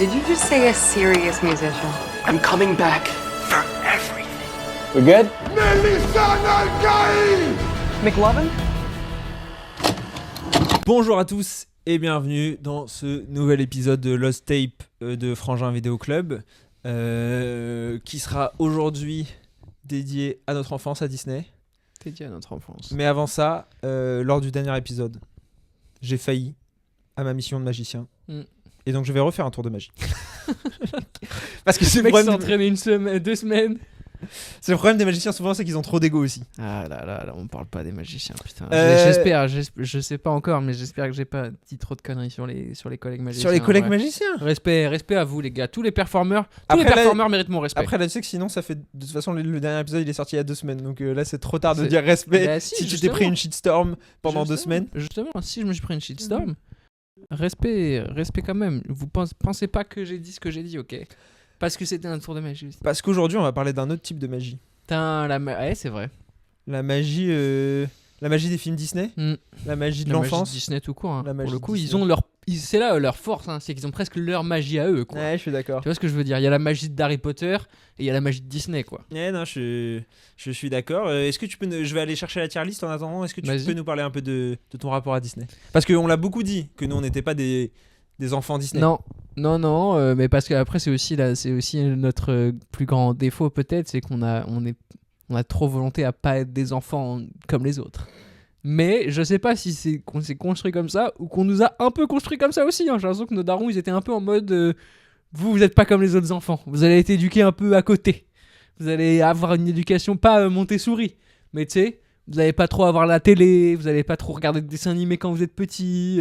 Did you just say a serious musician? I'm coming back for everything. We good? McLovin? Bonjour à tous et bienvenue dans ce nouvel épisode de Lost Tape de Frangin Vidéo Club qui sera aujourd'hui dédié à notre enfance à Disney. Dédié à notre enfance. Mais avant ça, lors du dernier épisode, j'ai failli à ma mission de magicien. Et donc je vais refaire un tour de magie. Parce que c'est Le le mec s'est problème. entraîné une semaine, 2 semaines. C'est le problème des magiciens souvent, c'est qu'ils ont trop d'ego aussi. Ah là, on parle pas des magiciens, putain. Euh, Je sais pas encore, mais j'espère que j'ai pas dit trop de conneries sur les collègues magiciens. Sur les collègues ouais. magiciens. Respect à vous les gars, tous les performeurs Après, méritent mon respect. Après là, tu sais que sinon ça fait de toute façon le dernier épisode il est sorti il y a 2 semaines, donc là c'est trop tard de C'est- dire respect Bah si, si tu t'es justement. pris une shitstorm pendant 2 Justement, semaines. Justement, si je me suis pris une shitstorm, respect quand même. Vous pensez pas que j'ai dit ce que j'ai dit, ok? Parce que c'était un tour de magie aussi. Parce qu'aujourd'hui on va parler d'un autre type de magie. Putain, ouais, c'est vrai. La magie des films Disney, la magie de La magie l'enfance. de Disney tout court. Hein. La magie Pour le de coup, Disney. c'est là leur force, hein, c'est qu'ils ont presque leur magie à eux, quoi. Ouais, je suis d'accord. Tu vois ce que je veux dire? Il y a la magie d'Harry Potter et il y a la magie de Disney, quoi. Ouais, non, je suis d'accord. Est-ce que tu peux je vais aller chercher la tier list en attendant. Est-ce que tu Vas-y. peux nous parler un peu de ton rapport à Disney? Parce qu'on l'a beaucoup dit que nous on n'était pas des enfants Disney. Non, mais parce qu'après c'est aussi notre plus grand défaut peut-être, c'est qu'on a trop volonté à pas être des enfants comme les autres. Mais je sais pas si c'est qu'on s'est construit comme ça ou qu'on nous a un peu construit comme ça aussi. Hein. J'ai l'impression que nos darons ils étaient un peu en mode vous êtes pas comme les autres enfants, vous allez être éduqués un peu à côté, vous allez avoir une éducation pas Montessori, mais tu sais, vous allez pas trop avoir la télé, vous allez pas trop regarder de dessins animés quand vous êtes petit.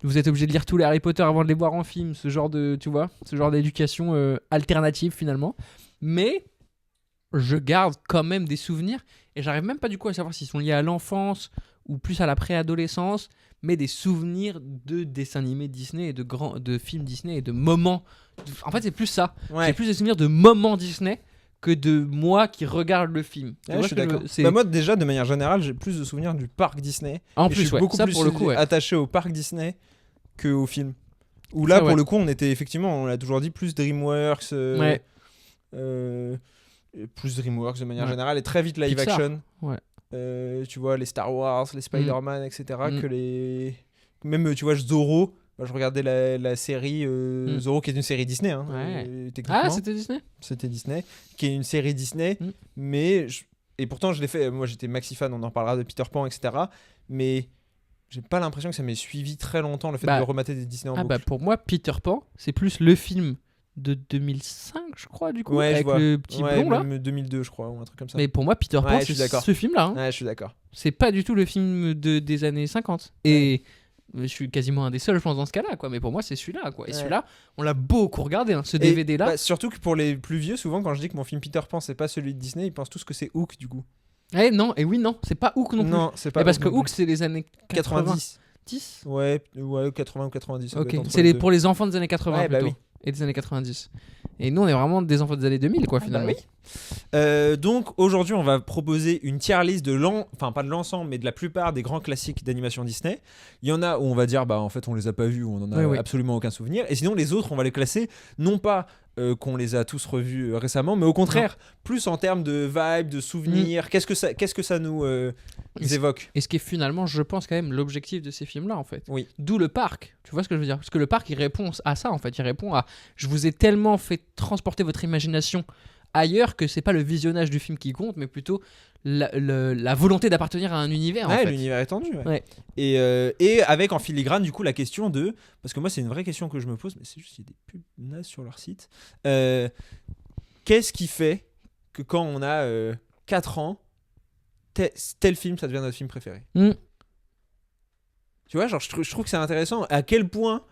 Vous êtes obligé de lire tous les Harry Potter avant de les voir en film, ce genre d'éducation alternative finalement. Mais je garde quand même des souvenirs et j'arrive même pas du coup à savoir s'ils sont liés à l'enfance ou plus à la préadolescence, mais des souvenirs de dessins animés Disney et de films Disney et de moments. En fait, c'est plus ça. Ouais. J'ai plus des souvenirs de moments Disney que de moi qui regarde le film. Tu Ouais, vois je ce suis que d'accord. c'est- Bah, moi déjà de manière générale j'ai plus de souvenirs du parc Disney. En Et je plus, suis ouais. beaucoup Ça plus pour le coup, ouais. attaché au parc Disney qu'au film. Où là Ça, pour ouais. le coup on était effectivement, on l'a toujours dit, plus DreamWorks. Ouais. Plus DreamWorks de manière Ouais. générale et très vite live Pixar. action. Ouais. Tu vois les Star Wars, les Spider-Man, etc. Mm. Que les même tu vois Zorro. Bah, je regardais la série Zorro qui est une série Disney. Hein, Ouais. techniquement. Ah, c'était Disney? C'était Disney, qui est une série Disney, Mm. mais et pourtant je l'ai fait, moi j'étais maxi fan, on en parlera de Peter Pan, etc. Mais j'ai pas l'impression que ça m'ait suivi très longtemps le fait Bah, de remater des Disney en Ah boucle. bah pour moi, Peter Pan, c'est plus le film de 2005, je crois, du coup, Ouais, je avec vois. le petit Ouais, blond là. même 2002 je crois, ou un truc comme ça. Mais pour moi, Peter Pan, Ouais, je suis c'est d'accord. ce film-là. Hein. Ouais, je suis d'accord. C'est pas du tout le film des années 50. Et je suis quasiment un des seuls, je pense, dans ce cas-là, quoi. Mais pour moi, c'est celui-là, quoi. Et Ouais. celui-là, on l'a beaucoup regardé, hein, ce Et, DVD-là. bah, surtout que pour les plus vieux, souvent quand je dis que mon film Peter Pan c'est pas celui de Disney, ils pensent tous que c'est Hook du coup. Non, c'est pas Hook non plus. Non, c'est pas Mais parce que non plus. Hook, c'est les années 90. 90. Ouais, 80 ou 90. ça doit Ok, être entre c'est les deux. pour les enfants des années 80 Ouais, bah plutôt. oui. Et des années 90. Et nous, on est vraiment des enfants des années 2000, quoi, Ah bah finalement. oui. Donc aujourd'hui on va proposer une tier list enfin pas de l'ensemble mais de la plupart des grands classiques d'animation Disney. Il y en a où on va dire bah en fait on les a pas vus, ou on en a Ouais, ouais. absolument aucun souvenir, et sinon les autres on va les classer non pas qu'on les a tous revus récemment, mais au contraire plus en termes de vibe, de souvenirs. Qu'est-ce que ça nous évoque. Et ce qui est finalement, je pense, quand même l'objectif de ces films-là, en fait. Oui. D'où le parc. Tu vois ce que je veux dire? Parce que le parc, il répond à ça, en fait. Il répond à je vous ai tellement fait transporter votre imagination ailleurs que c'est pas le visionnage du film qui compte, mais plutôt la volonté d'appartenir à un univers. en Ouais, fait. l'univers étendu. Ouais. Ouais. Et avec en filigrane du coup la question de, parce que moi c'est une vraie question que je me pose, mais c'est juste qu'il y a des pubs nazes sur leur site. Qu'est-ce qui fait que quand on a 4 ans, tel film ça devient notre film préféré? Mm. Tu vois, genre je trouve que c'est intéressant à quel point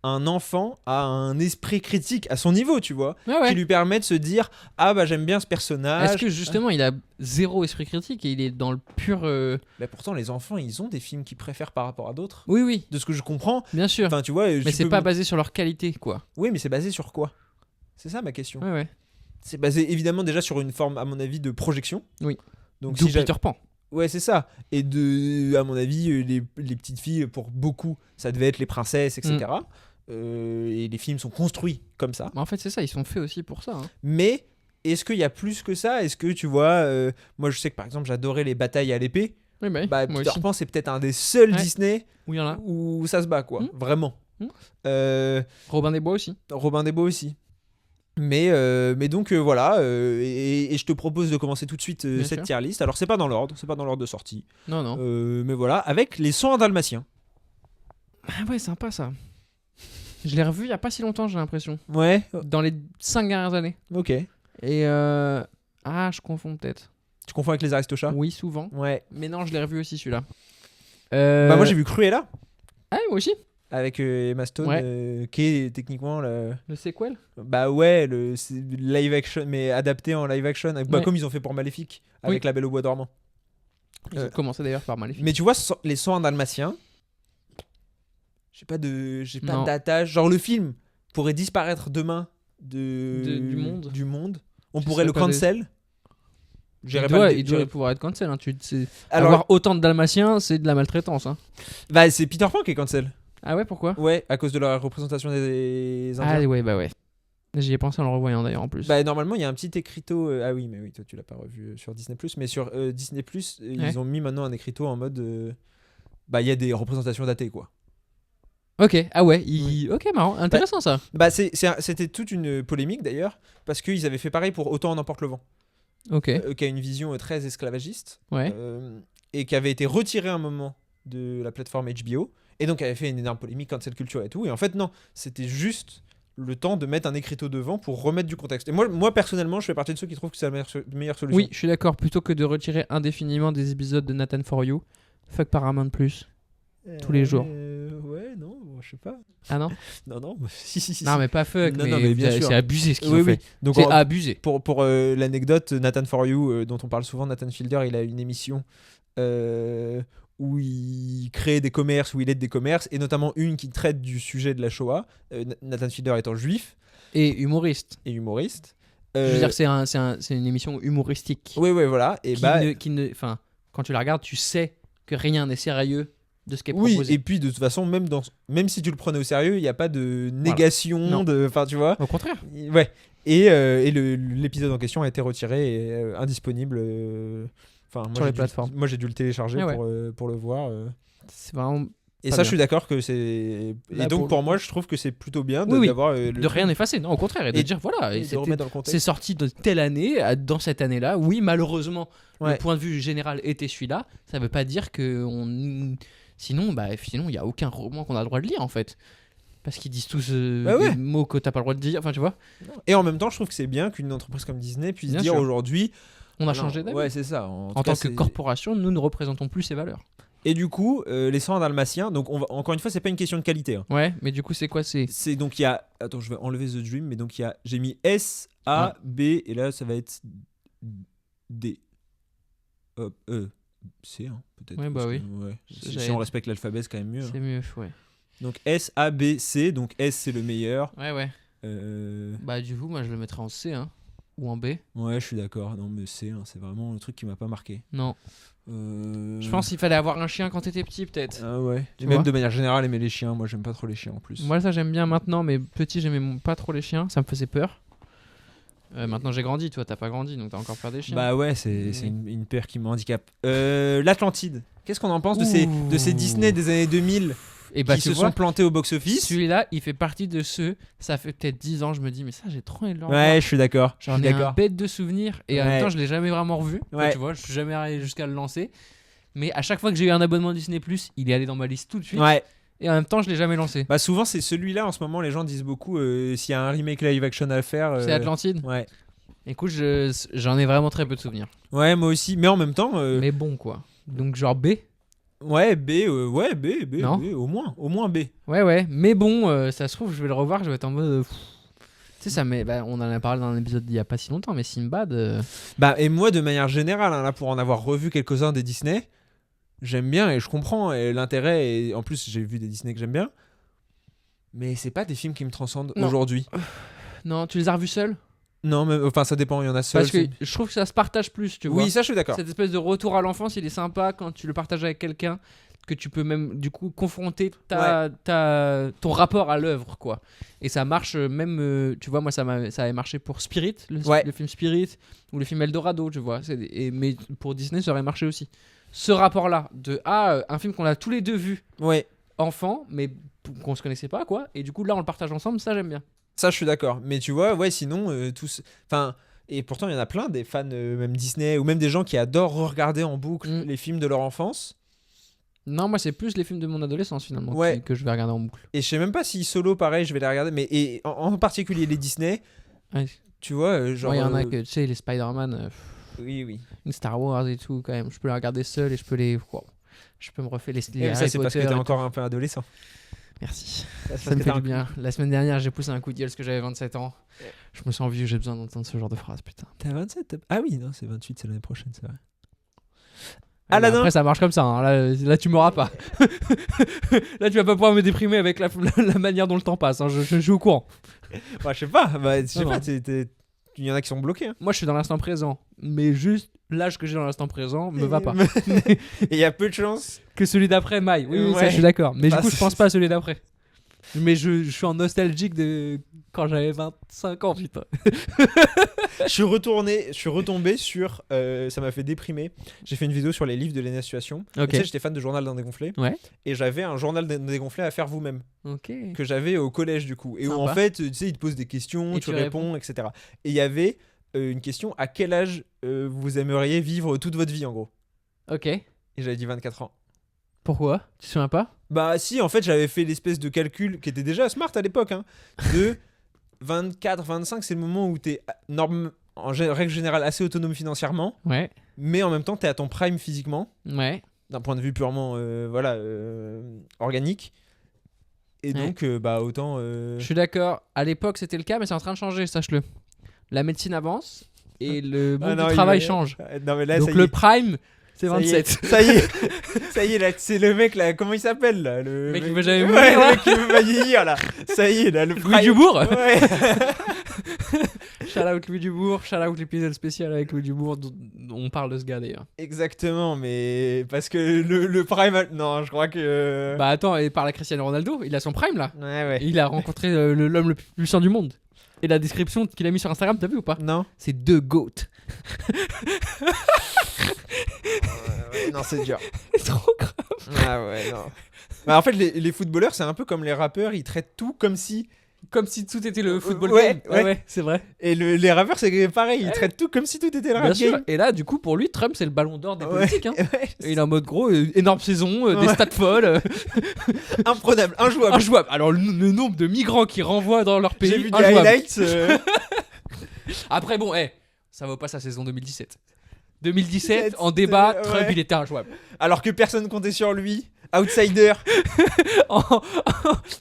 un enfant a un esprit critique à son niveau, tu vois, Ouais, ouais. qui lui permet de se dire ah bah j'aime bien ce personnage. Est-ce que justement, il a zéro esprit critique et il est dans le pur. Bah, pourtant les enfants ils ont des films qu'ils préfèrent par rapport à d'autres. Oui, oui, De ce que je comprends. bien sûr. Enfin tu vois. Mais c'est pas basé sur leur qualité, quoi. Oui, mais c'est basé sur quoi? C'est ça ma question. Ouais, ouais. C'est basé évidemment déjà sur une forme, à mon avis, de projection. Oui. Donc D'où si Peter Pan. Ouais, c'est ça. Et à mon avis, les petites filles, pour beaucoup, ça devait être les princesses, etc. et les films sont construits comme ça. Mais en fait, c'est ça, ils sont faits aussi pour ça. Hein. Mais est-ce qu'il y a plus que ça? Est-ce que tu vois, moi je sais que par exemple j'adorais les batailles à l'épée. Oui, bah, Bah, moi Peter aussi. Pan c'est peut-être un des seuls Ouais. Disney Où il y en a. où ça se bat quoi, vraiment. Robin des Bois aussi. Robin des Bois aussi. Mais donc voilà, et je te propose de commencer tout de suite Bien cette sûr. tier list. Alors c'est pas dans l'ordre de sortie, Non, non. mais voilà, avec les 101 Dalmatiens. Ah ouais, sympa ça. Je l'ai revu il y a pas si longtemps, j'ai l'impression. Ouais, Dans les 5 dernières années. ok. Et je confonds peut-être. Tu confonds avec les Aristochats? Oui, souvent. Ouais. Mais non, je l'ai revu aussi celui-là. Bah moi j'ai vu Cruella Ah, moi aussi. avec Emma Stone, Ouais. qui est techniquement le... Le sequel. Bah ouais, c'est live action, mais adapté en live action, bah, Ouais. comme ils ont fait pour Maléfique, avec Oui. La Belle au Bois dormant. Ils ont commencé d'ailleurs par Maléfique. Mais tu vois, les 101 Dalmatiens, j'ai pas Non. d'attache. Genre le film pourrait disparaître demain Du monde. On Tu pourrait serais le pas cancel. Il doit pouvoir être cancel. Hein. Alors, Avoir autant de dalmatiens, c'est de la maltraitance. Hein. bah, c'est Peter Pan qui est cancel. Ah ouais, pourquoi? Ouais, à cause de la représentation des Indiens. Ah ouais, bah ouais. J'y ai pensé en le revoyant d'ailleurs en plus. Bah normalement il y a un petit écriteau. Ah oui, mais oui, toi tu l'as pas revu sur Disney+, mais sur Disney+, ils ont mis maintenant un écriteau en mode bah il y a des représentations datées quoi. Ok, ah ouais, ok, marrant, intéressant ça. Bah c'était toute une polémique d'ailleurs parce qu'ils avaient fait pareil pour Autant en emporte le vent, Ok, qui a une vision très esclavagiste, ouais. et qui avait été retiré un moment de la plateforme HBO, et donc avait fait une énorme polémique cancel culture et tout, et en fait non, c'était juste le temps de mettre un écriteau devant pour remettre du contexte. Et moi personnellement je fais partie de ceux qui trouvent que c'est la meilleure solution. Oui, je suis d'accord, plutôt que de retirer indéfiniment des épisodes de Nathan For You, fuck Paramount Plus. tous les jours. Ouais, non, je sais pas. Ah non. Non, si. Non mais pas fuck, Non, mais bien sûr. c'est abusé ce qu'ils Oui, ont oui. fait. Donc C'est abusé. pour l'anecdote, Nathan For You, dont on parle souvent, Nathan Fielder, il a une émission où il crée des commerces, où il aide des commerces, et notamment une qui traite du sujet de la Shoah, Nathan Fielder étant juif Et humoriste. et humoriste. Je veux dire, c'est une émission humoristique. Oui, voilà. Et Enfin, quand tu la regardes, tu sais que rien n'est sérieux de ce qui est oui, proposé. et puis de toute façon, même si tu le prenais au sérieux, il n'y a pas de négation, Non. enfin tu vois. Au contraire. Ouais. Et l'épisode en question a été retiré et indisponible. Enfin, moi, Sur les plateformes. Moi, j'ai dû le télécharger Ah ouais. pour le voir. C'est vraiment. Et Pas ça, bien. je suis d'accord que c'est. Là, Et donc, pour pour le moi, je trouve que c'est plutôt bien Oui, oui. d'avoir. De rien effacer, non, au contraire. Et de Et- dire, voilà, et et de remettre dans le contexte. c'est sorti de telle année, dans cette année-là. Oui, malheureusement, Ouais. le point de vue général était celui-là. Ça veut pas dire que sinon, il n'y a aucun roman qu'on a le droit de lire, en fait. Parce qu'ils disent tous Bah ouais. des mots que t'as pas le droit de dire. Enfin, tu vois, Et en même temps, je trouve que c'est bien qu'une entreprise comme Disney puisse Bien dire sûr. aujourd'hui. on a non, changé d'avis. Ouais, c'est ça. En tout tant cas, que c'est- corporation, nous ne représentons plus ces valeurs. Et du coup, les 101 Dalmatiens, donc encore une fois, c'est pas une question de qualité. Hein. Ouais, mais du coup, c'est quoi? C'est donc il y a. Attends, je vais enlever The Dream, mais donc il y a. J'ai mis S, A, B, et là ça va être D. Hop, C, hein, peut-être. Ouais, bah parce oui. que, ouais. Si J'allais- on respecte l'alphabet, c'est quand même mieux. hein. C'est mieux, ouais. Donc S, A, B, C. Donc S, c'est le meilleur. Ouais. Euh, Bah, du coup, moi, je le mettrais en C, hein. Ou en B. Ouais, je suis d'accord. Non, mais C, hein, c'est vraiment le truc qui m'a pas marqué. Non. Euh, Je pense qu'il fallait avoir un chien quand t'étais petit, peut-être. Ah ouais. Tu Et même vois de manière générale, aimer les chiens. Moi, j'aime pas trop les chiens en plus. Moi, ça, j'aime bien maintenant, mais petit, j'aimais pas trop les chiens. Ça me faisait peur. Maintenant, j'ai grandi. Toi, t'as pas grandi, donc t'as encore peur des chiens. Bah ouais, c'est une paire qui me handicape. L'Atlantide. Qu'est-ce qu'on en pense de ces Disney des années 2000 Et bah, qui tu se vois, sont plantés au box-office? celui-là, il fait partie de ceux. Ça fait peut-être 10 ans, je me dis, mais ça, j'ai trop envie de le revoir. Ouais, je suis d'accord. Je J'en suis ai un d'accord. bête de souvenirs et en même Ouais. temps je l'ai jamais vraiment revu. Ouais. Tu vois, je suis jamais arrivé jusqu'à le lancer. Mais à chaque fois que j'ai eu un abonnement Disney+, il est allé dans ma liste tout de suite. Ouais. Et en même temps je l'ai jamais lancé. Bah souvent c'est celui-là en ce moment. Les gens disent beaucoup s'il y a un remake live action à faire. C'est Atlantide. Ouais. Écoute, j'en ai vraiment très peu de souvenirs. Ouais, moi aussi. Mais en même temps. Mais bon quoi. Donc genre B. Ouais, B. B. Non. B. Au moins B. Ouais. Mais bon, ça se trouve je vais le revoir, je vais être en mode. Tu sais ça on en a parlé dans un épisode d'il y a pas si longtemps, mais Sinbad. Bah et moi de manière générale, hein, là pour en avoir revu quelques-uns des Disney, j'aime bien et je comprends et l'intérêt. Et en plus j'ai vu des Disney que j'aime bien. Mais c'est pas des films qui me transcendent Non. aujourd'hui. Non, tu les as revus seuls? Non, mais enfin ça dépend. Il y en a seuls. Parce que je trouve que ça se partage plus, tu vois. Oui, ça je suis d'accord. Cette espèce de retour à l'enfance, il est sympa quand tu le partages avec quelqu'un. que tu peux même du coup confronter ton rapport à l'œuvre, quoi. Et ça marche même, tu vois, moi ça avait marché pour Spirit, le film Spirit, ou le film Eldorado, tu vois. Mais pour Disney, ça aurait marché aussi. Ce rapport-là, un film qu'on a tous les deux vu, enfant, mais qu'on se connaissait pas, quoi. Et du coup, là, on le partage ensemble, ça, j'aime bien. Ça, je suis d'accord. Mais tu vois, sinon, tous. Enfin. Et pourtant, il y en a plein, des fans, même Disney, ou même des gens qui adorent regarder en boucle les films de leur enfance. Non, moi, c'est plus les films de mon adolescence, finalement, que je vais regarder en boucle. Et je sais même pas si Solo, pareil, je vais les regarder, mais en particulier les Disney, tu vois, genre... il y en a que, tu sais, les Spider-Man, oui. les Star Wars et tout, quand même. Je peux les regarder seul et je peux les... Wow. Je peux me refaire les ça, Harry c'est parce que Potter t'es encore un peu adolescent. Merci. Ça me fait du bien. La semaine dernière, j'ai poussé un coup de gueule parce que j'avais 27 ans. Je me sens vieux, j'ai besoin d'entendre ce genre de phrase, putain. T'as 27 Ah oui, non, c'est 28, c'est l'année prochaine, c'est vrai. Aladdin. Après, ça marche comme ça. Hein. Là, tu m'auras pas. Là, tu vas pas pouvoir me déprimer avec la manière dont le temps passe. Hein. Je suis au courant. Je sais pas. Il y en a qui sont bloqués. Hein. Moi, je suis dans l'instant présent. Mais juste l'âge que j'ai dans l'instant présent me va pas. Et il y a peu de chances que celui d'après m'aille. Oui, ça, je suis d'accord. Mais du coup, je pense pas à celui d'après. Mais je suis en nostalgique de quand j'avais 25 ans, putain. Je suis retombé sur... ça m'a fait déprimer. J'ai fait une vidéo sur les livres de Léna Situation. Okay. Tu sais, j'étais fan de Journal d'un dégonflé. Ouais. Et j'avais un journal d'un dégonflé à faire vous-même. Ok. Que j'avais au collège, du coup. Et où, en fait, tu sais, ils te posent des questions, tu réponds, etc. Et il y avait une question, à quel âge vous aimeriez vivre toute votre vie, en gros. Ok. Et j'avais dit 24 ans. Pourquoi ? Tu te souviens pas ? Bah si, en fait, j'avais fait l'espèce de calcul qui était déjà smart à l'époque, hein, de 24-25, c'est le moment où t'es en règle générale assez autonome financièrement, mais en même temps t'es à ton prime physiquement, d'un point de vue purement organique, et donc autant... Je suis d'accord, à l'époque c'était le cas, mais c'est en train de changer, sache-le. La médecine avance et le monde du travail change. Non, mais là, donc le prime... C'est 27. Ça y est, là, c'est le mec là, comment il s'appelle là, le mec qui veut jamais mourir. Le mec qui veut pas vieillir là. Ça y est, là, le Louis Dubourg. Ouais. Shout out Louis Dubourg, shout out l'épisode spécial avec Louis Dubourg dont on parle de ce gars d'ailleurs. Exactement, mais parce que le prime, non, je crois que. Bah attends, il parle à Cristiano Ronaldo, il a son prime là. Ouais. Il a rencontré l'homme le plus puissant du monde. Et la description qu'il a mis sur Instagram, t'as vu ou pas ? Non. C'est The GOAT. Non, c'est dur. C'est trop grave. Ah ouais, non. Bah, en fait, les footballeurs, c'est un peu comme les rappeurs, ils traitent tout comme si tout était le football game. Ouais, c'est vrai. Et les rappeurs, c'est pareil, ils traitent tout comme si tout était le rap game. Et là, du coup, pour lui, Trump, c'est le ballon d'or des politiques. Hein. Et il est en mode gros, énorme saison, des stats folles. Imprenable, injouable. Alors, le nombre de migrants qui renvoient dans leur pays. J'ai vu des highlights. Après, bon, ça vaut pas sa saison 2017. 2017, en débat, Trump, il était injouable. Alors que personne comptait sur lui. Outsider. en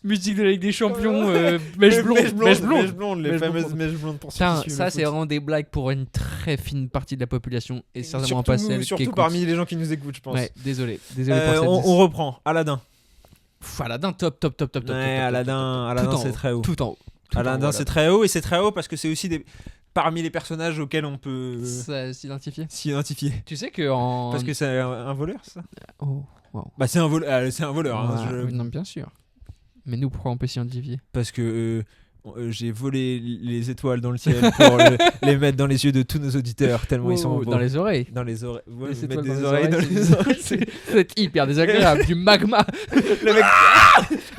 musique de la Ligue des Champions, mèche blonde, les fameuses mèches blondes pour ça, c'est vraiment des blagues pour une très fine partie de la population et certainement pas celle qui écoute. Surtout parmi les gens qui nous écoutent, je pense. Ouais, désolé pour cette on reprend. Aladdin. Aladdin, top. Aladdin, c'est très haut. Tout en haut. Aladdin, c'est très haut, et c'est très haut parce que c'est aussi parmi les personnages auxquels on peut s'identifier. Tu sais que parce que c'est un voleur, ça. Oh. Wow. Bah c'est un voleur. Hein, non, bien sûr. Mais nous, pourquoi on peut s'identifier ? Parce que j'ai volé les étoiles dans le ciel pour les mettre dans les yeux de tous nos auditeurs tellement ils sont beaux. Dans les oreilles. Ouais, mettre des oreilles dans les oreilles. C'est hyper désagréable. Du magma.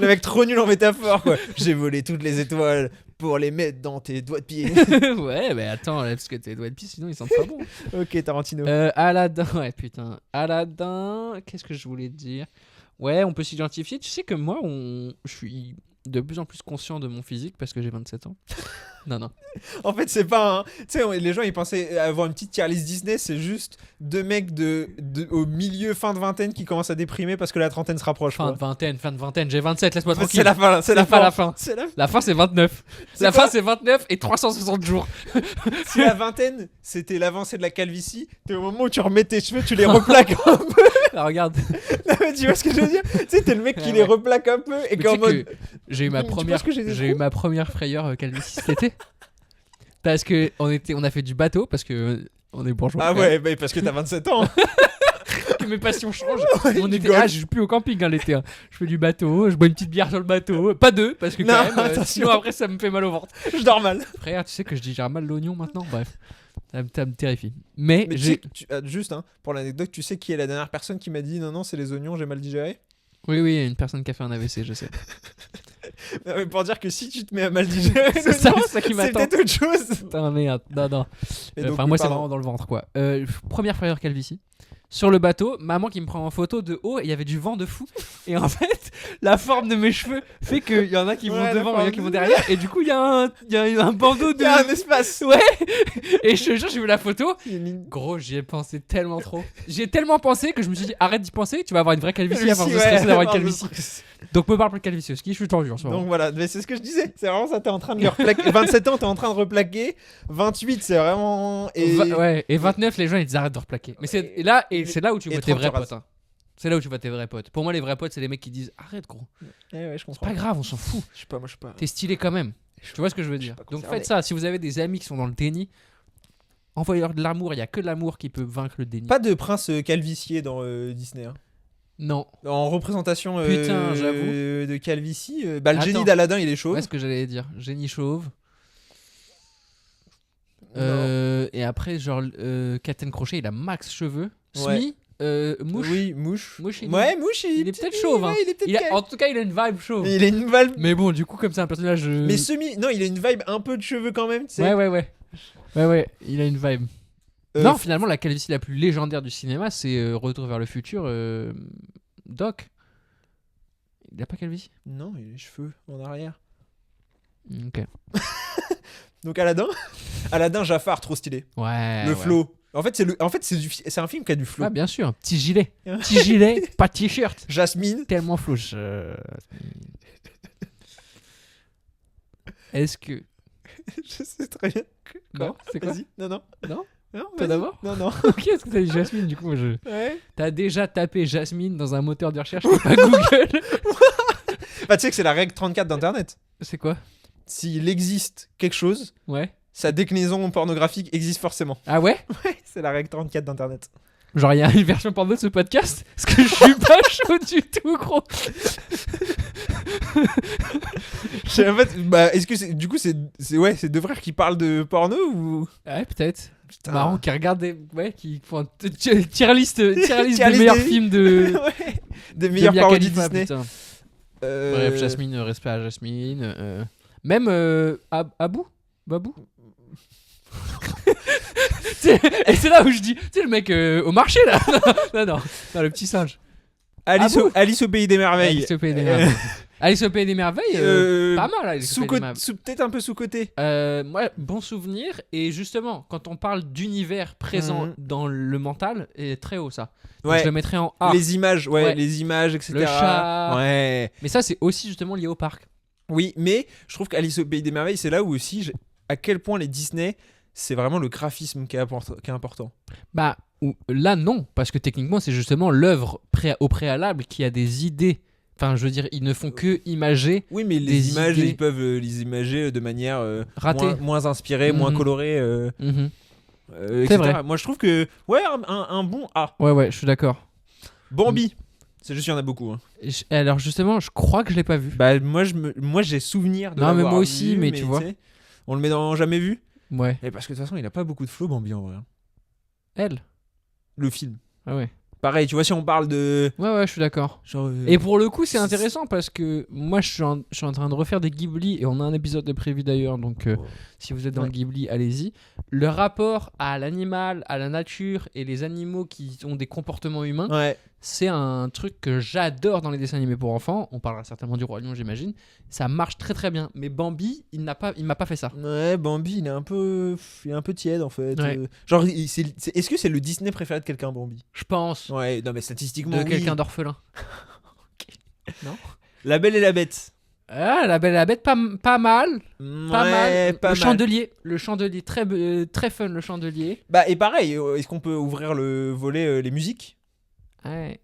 le mec trop nul en métaphore, quoi. J'ai volé toutes les étoiles pour les mettre dans tes doigts de pied. Ouais, mais attends, parce que tes doigts de pied, sinon ils sentent pas bon. Ok, Tarantino. Aladdin, Aladdin, qu'est-ce que je voulais te dire ? Ouais, on peut s'identifier. Tu sais que moi, je suis de plus en plus conscient de mon physique parce que j'ai 27 ans. Non. En fait, c'est pas tu sais, les gens ils pensaient avoir une petite tier list Disney, c'est juste deux mecs au milieu, fin de vingtaine qui commencent à déprimer parce que la trentaine se rapproche. Fin de vingtaine, j'ai 27, laisse-moi tranquille. C'est la fin, c'est la fin. La fin, c'est 29. La fin, c'est 29 et 360 jours. Si la vingtaine, c'était l'avancée de la calvitie, t'es au moment où tu remets tes cheveux, tu les replaques un peu. Alors, regarde. Non, mais tu vois ce que je veux dire ? Tu sais, t'es le mec qui les replaque un peu et qu'en mode... J'ai eu ma première frayeur calvitie cet été. Parce que on a fait du bateau parce que on est bourgeois. Ah ouais, parce que t'as 27 ans. mes passions changent. Ouais, On du était... golf. Ah, je joue plus au camping l'été. Hein. Je fais du bateau, je bois une petite bière sur le bateau. Pas deux, parce que Non, quand même, attention. sinon après ça me fait mal au ventre. Je dors mal. Frère, tu sais que je digère mal l'oignon maintenant. Bref, ça me terrifie. Mais, Mais tu j'ai. sais que juste pour l'anecdote, tu sais qui est la dernière personne qui m'a dit non, c'est les oignons, j'ai mal digéré. Oui, il y a une personne qui a fait un AVC, je sais. Mais pour dire que si tu te mets à mal digérer, C'est ça qui c'est m'attend. peut-être autre chose. Putain, merde. Non. Et donc, Enfin, oui, moi, c'est pardon. vraiment dans le ventre, quoi. Première frayeur calvitie. Sur le bateau, maman qui me prend en photo de haut et il y avait du vent de fou. Et en fait, la forme de mes cheveux fait qu'il y en a qui vont Ouais, devant, il y en a la qui vont forme. derrière. Et du coup, il y a un bandeau Il y a un de. espace. Ouais. Et je te jure, j'ai vu la photo. Il y a une ligne- Gros, j'y ai pensé tellement trop. J'y ai tellement pensé que je me suis dit, arrête d'y penser, tu vas avoir une vraie calvitie avant de Ouais, stresser d'avoir une pardon, calvitie. je stresse. Donc, me parle pas de calvitie, ce qui je suis tendu en ce moment. Donc voilà, mais c'est ce que je disais. C'est vraiment ça, t'es en train de le replaquer. 27 ans, t'es en train de replaquer. 28, c'est vraiment. Et... Ouais, et 29, les gens ils disent arrête de replaquer. Mais c'est là où tu et vois tes 30, vrais tu rases. potes. Hein. C'est là où tu vois tes vrais potes. Pour moi, les vrais potes, c'est les mecs qui disent arrête, gros. Ouais, je comprends. Pas grave, on s'en fout. Je sais pas, moi je sais pas. T'es stylé quand même. Tu vois ce que je veux dire. pas Donc concerné. faites ça. Si vous avez des amis qui sont dans le déni, envoyez-leur de l'amour. Il y a que l'amour qui peut vaincre le déni. Pas de prince calvicier dans Disney. Hein. Non. En représentation Putain, j'avoue. de calvitie, bah, le génie Attends. d'Aladin il est chauve. Ouais, ce que j'allais dire. Génie chauve. Non. Et après, genre, Captain Crochet, il a max cheveux. Ouais. Smee, Mouche. Oui, mouche. Mouche, Ouais, mouche, il est peut-être chauve. Hein. Ouais, il est peut-être En tout cas, il a une vibe chauve. Mais il a une vibe. Mais bon, du coup, comme c'est un personnage. Mais semi. Non, il a une vibe un peu de cheveux quand même, tu sais. Ouais, il a une vibe. Euh, Non, finalement, la calvitie la plus légendaire du cinéma, c'est Retour vers le futur, Doc. Il a pas calvitie. Non, il a les cheveux en arrière. Ok. Donc Aladdin. Aladdin, Jafar, trop stylé. Ouais. Le ouais. flow. En fait, c'est un film qui a du flow. Ah, bien sûr. Petit gilet. Petit gilet, pas de t-shirt. Jasmine. Tellement flow. Est-ce que. Je sais très bien. Non, c'est quoi? Vas-y. Non. Non Non, Toi vas-y. d'abord Non. Ok, est-ce que t'as dit Jasmine du coup moi, Ouais. T'as déjà tapé Jasmine dans un moteur de recherche qui est pas Google. Bah, tu sais que c'est la règle 34 d'Internet. C'est quoi? S'il existe quelque chose, Ouais. sa déclinaison pornographique existe forcément. Ah ouais? Ouais, c'est la règle 34 d'Internet. Genre, il y a une version porno de ce podcast? Parce que je suis pas chaud du tout, gros. En fait, bah, est-ce que c'est. Du coup, c'est deux frères qui parlent de porno ou. Ouais, peut-être. Putain. Marrant, qui regardent des. Ouais, qui font un tier list des list meilleurs des- films de. Ouais. Des de meilleures Mia parodies Khalifa, Disney. putain. Euh, Bref, Jasmine, respect à Jasmine. Même Abou Babou Et c'est là où je dis, tu sais, le mec au marché là. non, le petit singe. Alice, Ah bon Alice au pays des merveilles. Alice au pays des merveilles. Alice au pays des merveilles, pas mal. Alice au pays des merveilles. Peut-être un peu sous-côté. Moi, bon souvenir. Et justement, quand on parle d'univers présent Mhm. dans le mental, est très haut ça. Donc, Ouais. je le mettrais en A. Les images, Ouais. les images, etc. Le chat. Ouais. Mais ça, c'est aussi justement lié au parc. Oui, mais je trouve qu'Alice au pays des merveilles, c'est là où aussi, à quel point les Disney, c'est vraiment le graphisme qui est important. Bah, là, non. Parce que techniquement, c'est justement l'œuvre au préalable qui a des idées. Enfin, je veux dire, ils ne font que imager, Oui, mais les Des images, idées. ils peuvent les imager de manière ratée. moins inspirée, moins Mhm. colorée, Mhm. etc. vrai. Moi, je trouve que, ouais, un bon A. Ouais, je suis d'accord. Bambi. C'est juste, il y en a beaucoup. Hein. Alors, justement, je crois que je l'ai pas vu. Bah, moi, j'ai souvenir de Non, mais l'avoir moi aussi, vu, mais tu vois. sais, on le met dans jamais vu. Ouais. Et parce que de toute façon, il a pas beaucoup de flow, Bambi, en vrai. Hein. Elle. Le film. Ah ouais. Pareil, tu vois, si on parle de. Ouais, je suis d'accord. Genre, Et pour le coup, c'est intéressant parce que moi, je suis en train de refaire des Ghibli et on a un épisode de prévu d'ailleurs. Donc, si vous êtes dans Ouais. le Ghibli, allez-y. Le rapport à l'animal, à la nature et les animaux qui ont des comportements humains, Ouais. c'est un truc que j'adore dans les dessins animés pour enfants. On parlera certainement du Roi Lion, j'imagine. Ça marche très très bien. Mais Bambi, il m'a pas fait ça. Ouais, Bambi, il est un peu tiède en fait. Ouais. Genre, est-ce que c'est le Disney préféré de quelqu'un, Bambi? Je pense. Ouais, non, mais statistiquement. De oui. quelqu'un d'orphelin. Non. La Belle et la Bête. Ah, la Belle et la Bête, pas mal. Pas mal. Pas Le mal. chandelier, très fun, le chandelier. Bah, et pareil, est-ce qu'on peut ouvrir le volet les musiques? Ouais.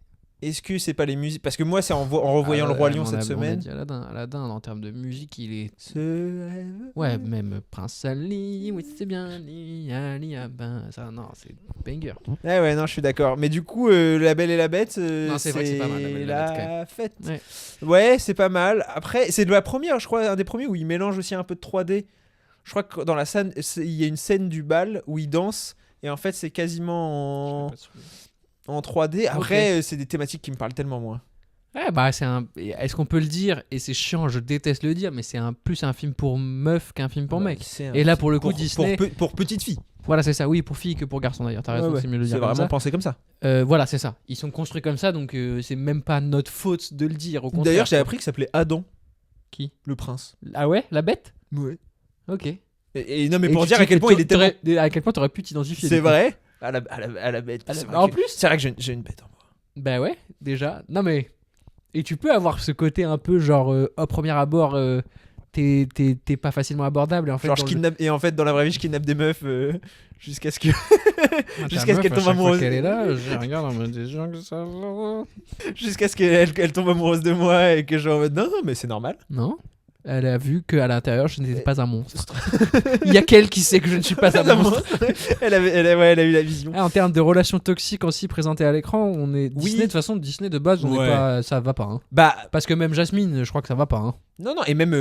Est-ce que c'est pas les musiques? Parce que moi, c'est en revoyant Le Roi Lion cette On a semaine. dit Aladdin, en termes de musique, il est. Ce rêve. Ouais, même Prince Ali, oui, c'est bien, Ali, ben, ça, non, c'est banger. Ouais, non, je suis d'accord. Mais du coup, La Belle et la Bête, Non, c'est vrai que c'est pas mal, La Belle et la Bête, quand la fête. Ouais. Ouais, c'est pas mal. Après, c'est de la première, je crois, un des premiers où il mélange aussi un peu de 3D. Je crois que dans la scène, il y a une scène du bal où il danse. Et en fait, c'est quasiment en 3D. Après, c'est des thématiques qui me parlent tellement moins. Ouais, bah, est-ce qu'on peut le dire? Et c'est chiant, je déteste le dire, mais c'est plus un film pour meuf qu'un film pour mec. Et là, pour le coup, Disney. Pour petite fille. Voilà, c'est ça. Oui, pour fille que pour garçon d'ailleurs. T'as raison, c'est mieux de le dire C'est comme vraiment ça. pensé comme ça. Voilà, c'est ça. Ils sont construits comme ça, donc c'est même pas notre faute de le dire. Au contraire. D'ailleurs, j'ai appris qu'il s'appelait Adam. Qui? Le prince. Ah ouais, la bête? Ouais. Ok. Et non, mais pour dire à quel point il était. À quel point t'aurais pu t'identifier. C'est vrai. À la bête. En plus. C'est vrai que j'ai une bête en moi. Bah ouais, déjà. Non mais. Et tu peux avoir ce côté un peu genre au premier abord, t'es pas facilement abordable. Et en fait, Genre, et en fait, dans la vraie vie, je kidnappe des meufs jusqu'à ce que. Jusqu'à ce qu'elle tombe amoureuse. qu'elle est là, je regarde en mode des gens que ça va. Jusqu'à ce qu'elle tombe amoureuse de moi et que je en mode non, mais c'est normal. Non. Elle a vu qu'à l'intérieur, je n'étais pas un monstre. Il y a qu'elle qui sait que je ne suis pas un monstre. Elle a eu la vision. En termes de relations toxiques aussi présentées à l'écran, on est Disney, de toute façon, Disney de base, on est pas, ça va pas. Hein. Bah, parce que même Jasmine, je crois que ça va pas. Hein. Non, et même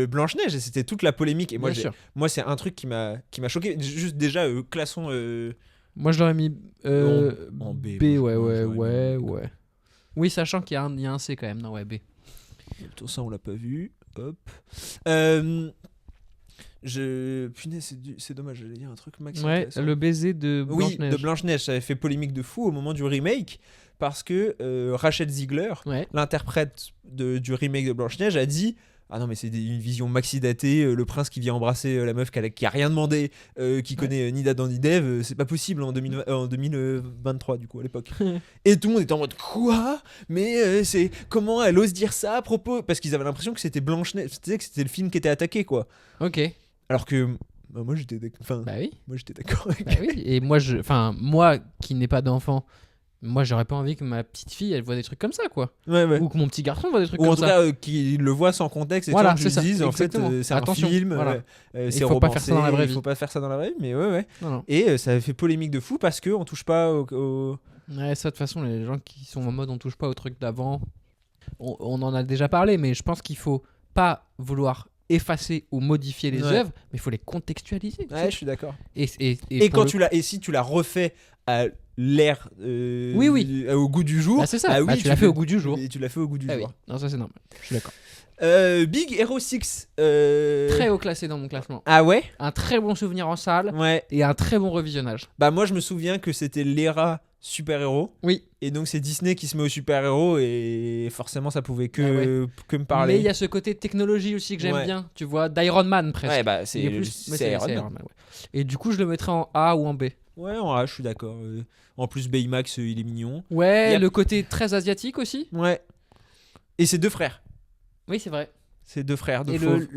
Blanche-Neige, c'était toute la polémique. Et moi, c'est un truc qui m'a choqué. Juste déjà, classons. Moi, je l'aurais mis en B. Ouais. Oui, sachant qu'il y a un C quand même. Non, ouais, B. Tout ça, on l'a pas vu. Hop. Punaise, c'est dommage, j'allais dire un truc Maxime. Ouais, le baiser de Blanche-Neige. Oui, de Blanche-Neige, ça avait fait polémique de fou au moment du remake parce que Rachel Ziegler, l'interprète du remake de Blanche-Neige, a dit ah non mais c'est une vision maxi datée, le prince qui vient embrasser la meuf qui a rien demandé, qui connaît ni Adam ni Dev, c'est pas possible en 2023 du coup à l'époque. Et tout le monde était en mode quoi? Mais c'est comment elle ose dire ça à propos, parce qu'ils avaient l'impression que c'était Blanche-Neige, que c'était le film qui était attaqué quoi. Ok. Alors que moi j'étais d'accord. Moi j'étais d'accord avec. Bah oui. Et moi moi qui n'ai pas d'enfant. Moi, j'aurais pas envie que ma petite fille, elle voit des trucs comme ça, quoi. Ouais. Ou que mon petit garçon voit des trucs comme ça. Ou en tout cas, qu'il le voit sans contexte et voilà, que je lui dise, en fait, c'est attention, un film, voilà. c'est faut romancé, pas faire ça dans la vraie vie. Il faut pas faire ça dans la vraie vie, mais ouais. Non. Et ça avait fait polémique de fou parce qu'on touche pas au... Ouais, ça, de toute façon, les gens qui sont en mode on touche pas au truc d'avant, on en a déjà parlé, mais je pense qu'il faut pas vouloir effacer ou modifier les œuvres, mais il faut les contextualiser. Ouais, je suis d'accord. Et si tu la refais à l'ère au goût du jour, c'est ça. Tu l'as fait au goût du jour. Et tu l'as fait au goût du jour. Oui. Non, ça c'est normal. Je suis d'accord. Big Hero 6. Très haut classé dans mon classement. Ah ouais. Un très bon souvenir en salle. Ouais. Et un très bon revisionnage. Bah moi je me souviens que c'était l'era super-héros. Oui. Et donc c'est Disney qui se met au super-héros et forcément ça pouvait que me parler. Mais il y a ce côté technologie aussi que j'aime bien, tu vois, d'Iron Man presque. Ouais, bah c'est Iron Man. Ouais. Et du coup je le mettrais en A ou en B. Ouais, en A, je suis d'accord. En plus Baymax il est mignon. Ouais, le côté très asiatique aussi. Ouais. Et c'est deux frères. Oui, c'est vrai. C'est deux frères de fauves.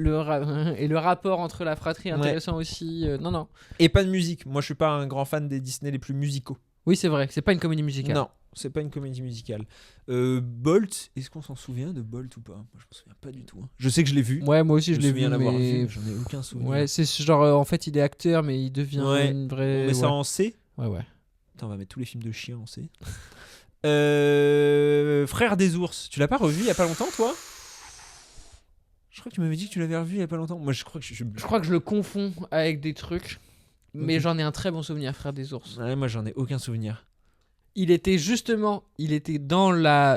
Et le rapport entre la fratrie intéressant aussi. Non. Et pas de musique. Moi je suis pas un grand fan des Disney les plus musicaux. Oui, c'est vrai, c'est pas une comédie musicale. Non, c'est pas une comédie musicale. Bolt, est-ce qu'on s'en souvient de Bolt ou pas? Moi, je m'en souviens pas du tout. Hein. Je sais que je l'ai vu. Ouais, moi aussi je l'ai vu. L'avoir vu, j'en ai aucun souvenir. Ouais, c'est genre en fait il est acteur, mais il devient une vraie. On met ça en C. Ouais. Attends, on va mettre tous les films de chiens en C. Frère des ours, tu l'as pas revu il y a pas longtemps, toi? Je crois que tu m'avais dit que tu l'avais revu il y a pas longtemps. Moi, je crois que je le confonds avec des trucs. Mais j'en ai un très bon souvenir, Frère des ours. Ouais, moi j'en ai aucun souvenir. Il était dans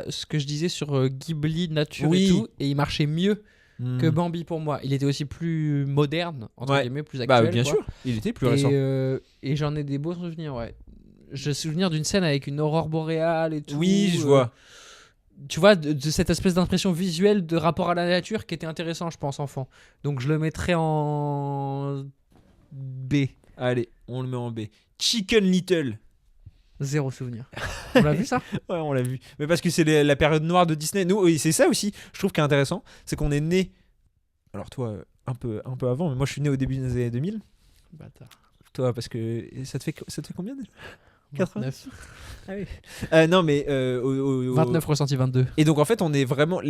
ce que je disais sur Ghibli, nature et tout, et il marchait mieux que Bambi pour moi. Il était aussi plus moderne, entre guillemets, plus actuel. Bah bien sûr, il était plus récent. Et j'en ai des beaux souvenirs, ouais. J'ai souvenir d'une scène avec une aurore boréale et tout. Oui, je vois. Tu vois, de cette espèce d'impression visuelle de rapport à la nature qui était intéressant, je pense, enfant. Donc je le mettrais en B. Allez, on le met en B. Chicken Little. Zéro souvenir. On l'a vu ça? Ouais, on l'a vu. Mais parce que c'est la période noire de Disney. Nous, c'est ça aussi, je trouve qui est intéressant. C'est qu'on est né. Alors toi, un peu avant, mais moi je suis né au début des années 2000. Bâtard. Toi, parce que ça te fait combien déjà? 29. Non, mais. 29 ressenti 22. Et donc, en fait, on est vraiment.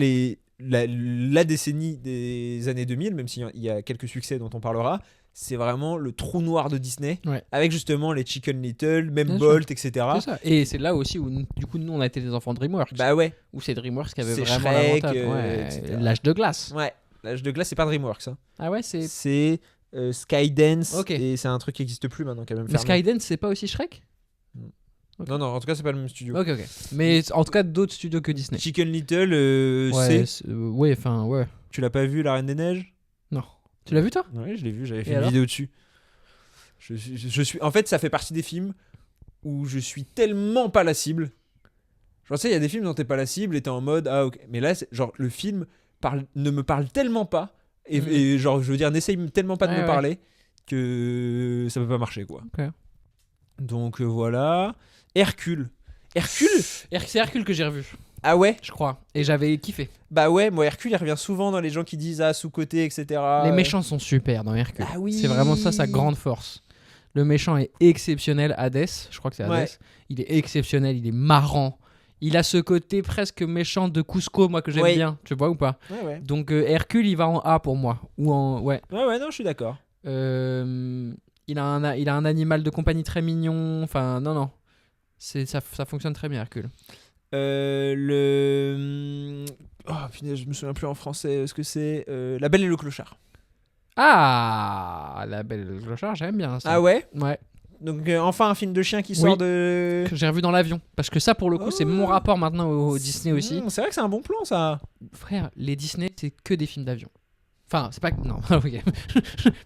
La décennie des années 2000, même s'il y a quelques succès dont on parlera, c'est vraiment le trou noir de Disney. Ouais. Avec justement les Chicken Little, même Bien Bolt, etc. C'est ça. Et c'est là aussi où, du coup, nous, on a été des enfants DreamWorks. Bah ouais. Où c'est DreamWorks qui avait C'est vraiment Shrek, l'avantage. etc. L'âge de glace. Ouais. L'âge de glace, c'est pas DreamWorks. Hein. Ah ouais, c'est. C'est Skydance. Ok. Et c'est un truc qui n'existe plus maintenant, qui a même Mais fermé. Skydance, c'est pas aussi Shrek? Ok. Non, en tout cas, c'est pas le même studio. Ok. Mais en tout cas, d'autres studios que Disney. Chicken Little, Ouais, enfin, ouais. Tu l'as pas vu, La Reine des Neiges? Non. Tu l'as vu, toi? Ouais, je l'ai vu, j'avais fait Et une alors vidéo dessus. Je suis... En fait, ça fait partie des films où je suis tellement pas la cible. Genre, tu sais, il y a des films dont t'es pas la cible et t'es en mode, ah ok. Mais là, genre, le film ne me parle tellement pas. Et genre, je veux dire, n'essaye tellement pas de me parler que ça peut pas marcher, quoi. Ok. Donc voilà. Hercule. C'est Hercule que j'ai revu, Ah ouais? je crois. Et j'avais kiffé. Bah ouais, moi Hercule il revient souvent dans les gens qui disent sous-côté, etc. Les méchants sont super dans Hercule. Ah oui. C'est vraiment ça sa grande force. Le méchant est exceptionnel. Hadès, je crois que c'est Hadès. Ouais. Il est exceptionnel, il est marrant. Il a ce côté presque méchant de Cusco, moi, que j'aime bien. Tu vois ou pas? Ouais. Donc Hercule, il va en A pour moi. Ou en... Ouais. Ouais, non, je suis d'accord. Il a un animal de compagnie très mignon. Enfin, non. Ça fonctionne très bien, Hercule. Oh punaise, je me souviens plus en français ce que c'est. La Belle et le Clochard. Ah, La Belle et le Clochard, j'aime bien ça. Ah ouais? Ouais. Donc enfin un film de chien qui sort de... Que j'ai revu dans l'avion. Parce que ça, pour le coup, c'est mon rapport maintenant au Disney aussi. C'est vrai que c'est un bon plan, ça. Frère, les Disney, c'est que des films d'avion. Enfin, c'est pas... Non, ok.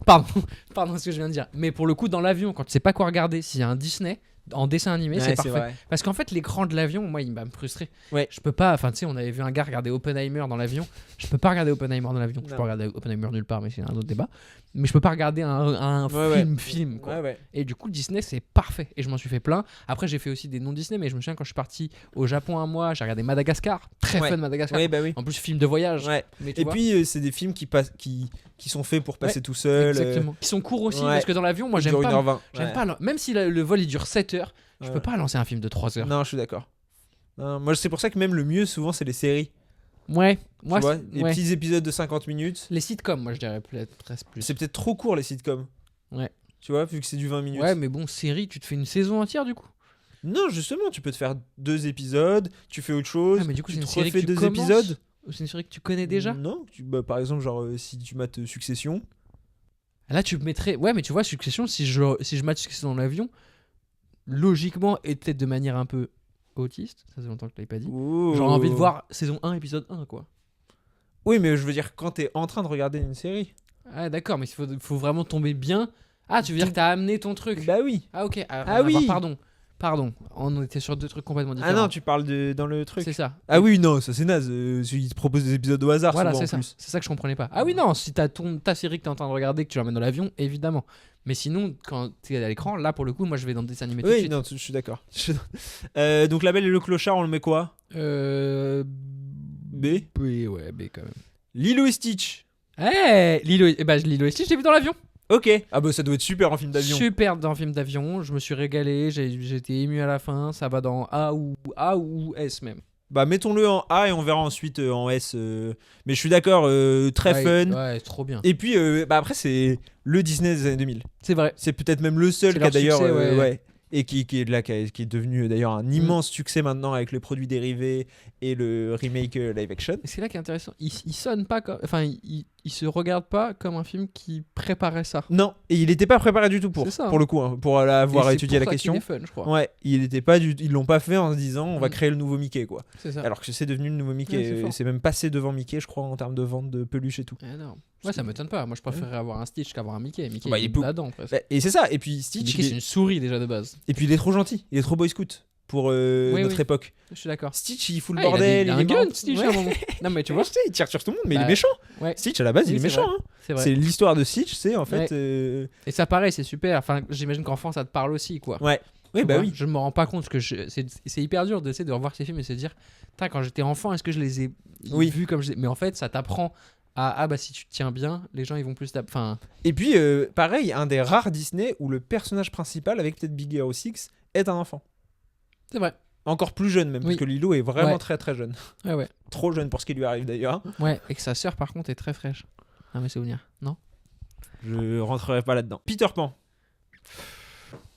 Pardon ce que je viens de dire. Mais pour le coup, dans l'avion, quand tu sais pas quoi regarder, s'il y a un Disney en dessin animé, c'est parfait. Vrai. Parce qu'en fait, l'écran de l'avion, moi, il va me frustrer. Ouais. Je peux pas... Enfin, tu sais, on avait vu un gars regarder Oppenheimer dans l'avion. Je peux pas regarder Oppenheimer dans l'avion. Je peux regarder Oppenheimer nulle part, mais c'est un autre débat. Mais je peux pas regarder un film, quoi. Ouais. Et du coup, le Disney, c'est parfait. Et je m'en suis fait plein. Après, j'ai fait aussi des non-Disney, mais je me souviens quand je suis parti au Japon un mois, j'ai regardé Madagascar. Très fun, Madagascar. Ouais, bah oui. En plus, film de voyage. Ouais. Mais tu Et vois, puis, c'est des films qui sont faits pour passer tout seul. exactement. Qui sont courts aussi, ouais. parce que dans l'avion, moi, j'aime dure pas. 1h20. J'aime pas. Même si le vol il dure 7 heures, je peux pas lancer un film de 3 heures. Non, je suis d'accord. Non, moi, c'est pour ça que même le mieux, souvent, c'est les séries. Ouais. Tu Moi, vois, les petits épisodes de 50 minutes. les sitcoms, moi, je dirais presque plus. C'est peut-être trop court, les sitcoms. Ouais. Tu vois, vu que c'est du 20 minutes. Ouais, mais bon, série, tu te fais une saison entière du coup. Non, justement, tu peux te faire 2 épisodes, tu fais autre chose. Ah, mais du coup, tu c'est une te série refais que tu 2 commences épisodes. Ou c'est une série que tu connais déjà? Non, par exemple, genre si tu mates Succession. Là, tu mettrais. Ouais, mais tu vois, Succession, si je match Succession dans l'avion, logiquement, et peut-être de manière un peu autiste, ça fait longtemps que je l'avais pas dit, j'aurais envie de voir saison 1, épisode 1, quoi. Oui, mais je veux dire, quand t'es en train de regarder une série. Ah, d'accord, mais il faut vraiment tomber bien. Ah, tu veux dire que t'as amené ton truc? Bah oui. Ah, ok. Ah oui. Pardon. On était sur 2 trucs complètement différents. Ah non, tu parles dans le truc. C'est ça. Ah oui, non, ça c'est naze. Il te propose des épisodes au hasard, Voilà, souvent c'est en ça. plus. C'est ça que je comprenais pas. Ah oui, non, si t'as ta série que t'es en train de regarder, que tu l'emmènes dans l'avion, évidemment. Mais sinon, quand t'es à l'écran, là pour le coup, moi je vais dans le dessin animé tout de Oui, suite. non, je suis d'accord. Donc La Belle et le Clochard, on le met quoi? B. B quand même. Lilo et Stitch. Lilo et Stitch, j'ai vu dans l'avion. Ok. Ah bah ça doit être super en film d'avion. Super dans un film d'avion, je me suis régalé, j'ai été ému à la fin, ça va dans A ou S même. Bah mettons-le en A et on verra ensuite en S. Mais je suis d'accord, très fun. Ouais, c'est trop bien. Et puis bah après c'est le Disney des années 2000. C'est vrai. C'est peut-être même le seul C'est qui a leur d'ailleurs succès, et qui est devenu d'ailleurs un immense succès maintenant avec les produits dérivés et le remake live action. Et c'est là qui est intéressant, il sonne pas comme... Enfin, il se regarde pas comme un film qui préparait ça. Non, et il était pas préparé du tout pour le coup pour avoir étudié la question. C'est fun, je crois. Ouais, ils l'ont pas fait en se disant on va créer le nouveau Mickey quoi. C'est ça. Alors que c'est devenu le nouveau Mickey, Ouais, c'est fort. c'est même passé devant Mickey je crois en termes de vente de peluches et tout. Non. Ouais, ça m'étonne pas. Moi, je préférerais avoir un Stitch qu'avoir un Mickey. Mickey, Bah, il est il peut- là-dedans, presque. Bah, et c'est ça, et puis Stitch Mickey, c'est une souris déjà de base. et puis il est trop gentil, il est trop boy scout pour notre oui. époque. Je suis d'accord. Stitch il fout le Ah, bordel, il a un est gun, marrant. Stitch, Ouais. à un moment. Non, mais tu vois, Je sais, il tire sur tout le monde mais il Bah, est méchant. ouais. Stitch à la base il Oui, est c'est méchant. vrai. Hein. C'est vrai. C'est l'histoire de Stitch, c'est en fait. Et ça, pareil, c'est super. Enfin, j'imagine qu'enfant, ça te parle aussi, quoi. Ouais. Oui, Tu bah vois, oui. Je me rends pas compte que c'est hyper dur d'essayer de revoir ces films et se dire, putain, quand j'étais enfant, est-ce que je les ai vus comme je... Mais en fait, ça t'apprend à bah si tu te tiens bien, les gens ils vont plus enfin. Et puis pareil, un des rares Disney où le personnage principal avec peut-être Big Hero 6 est un enfant. C'est vrai. Encore plus jeune même, Oui. parce que Lilo est vraiment Ouais. très très jeune. Ouais. Trop jeune pour ce qui lui arrive d'ailleurs. Ouais, et que sa sœur, par contre, est très fraîche. Ah, mes souvenirs. Non. Je rentrerai pas là-dedans. Peter Pan.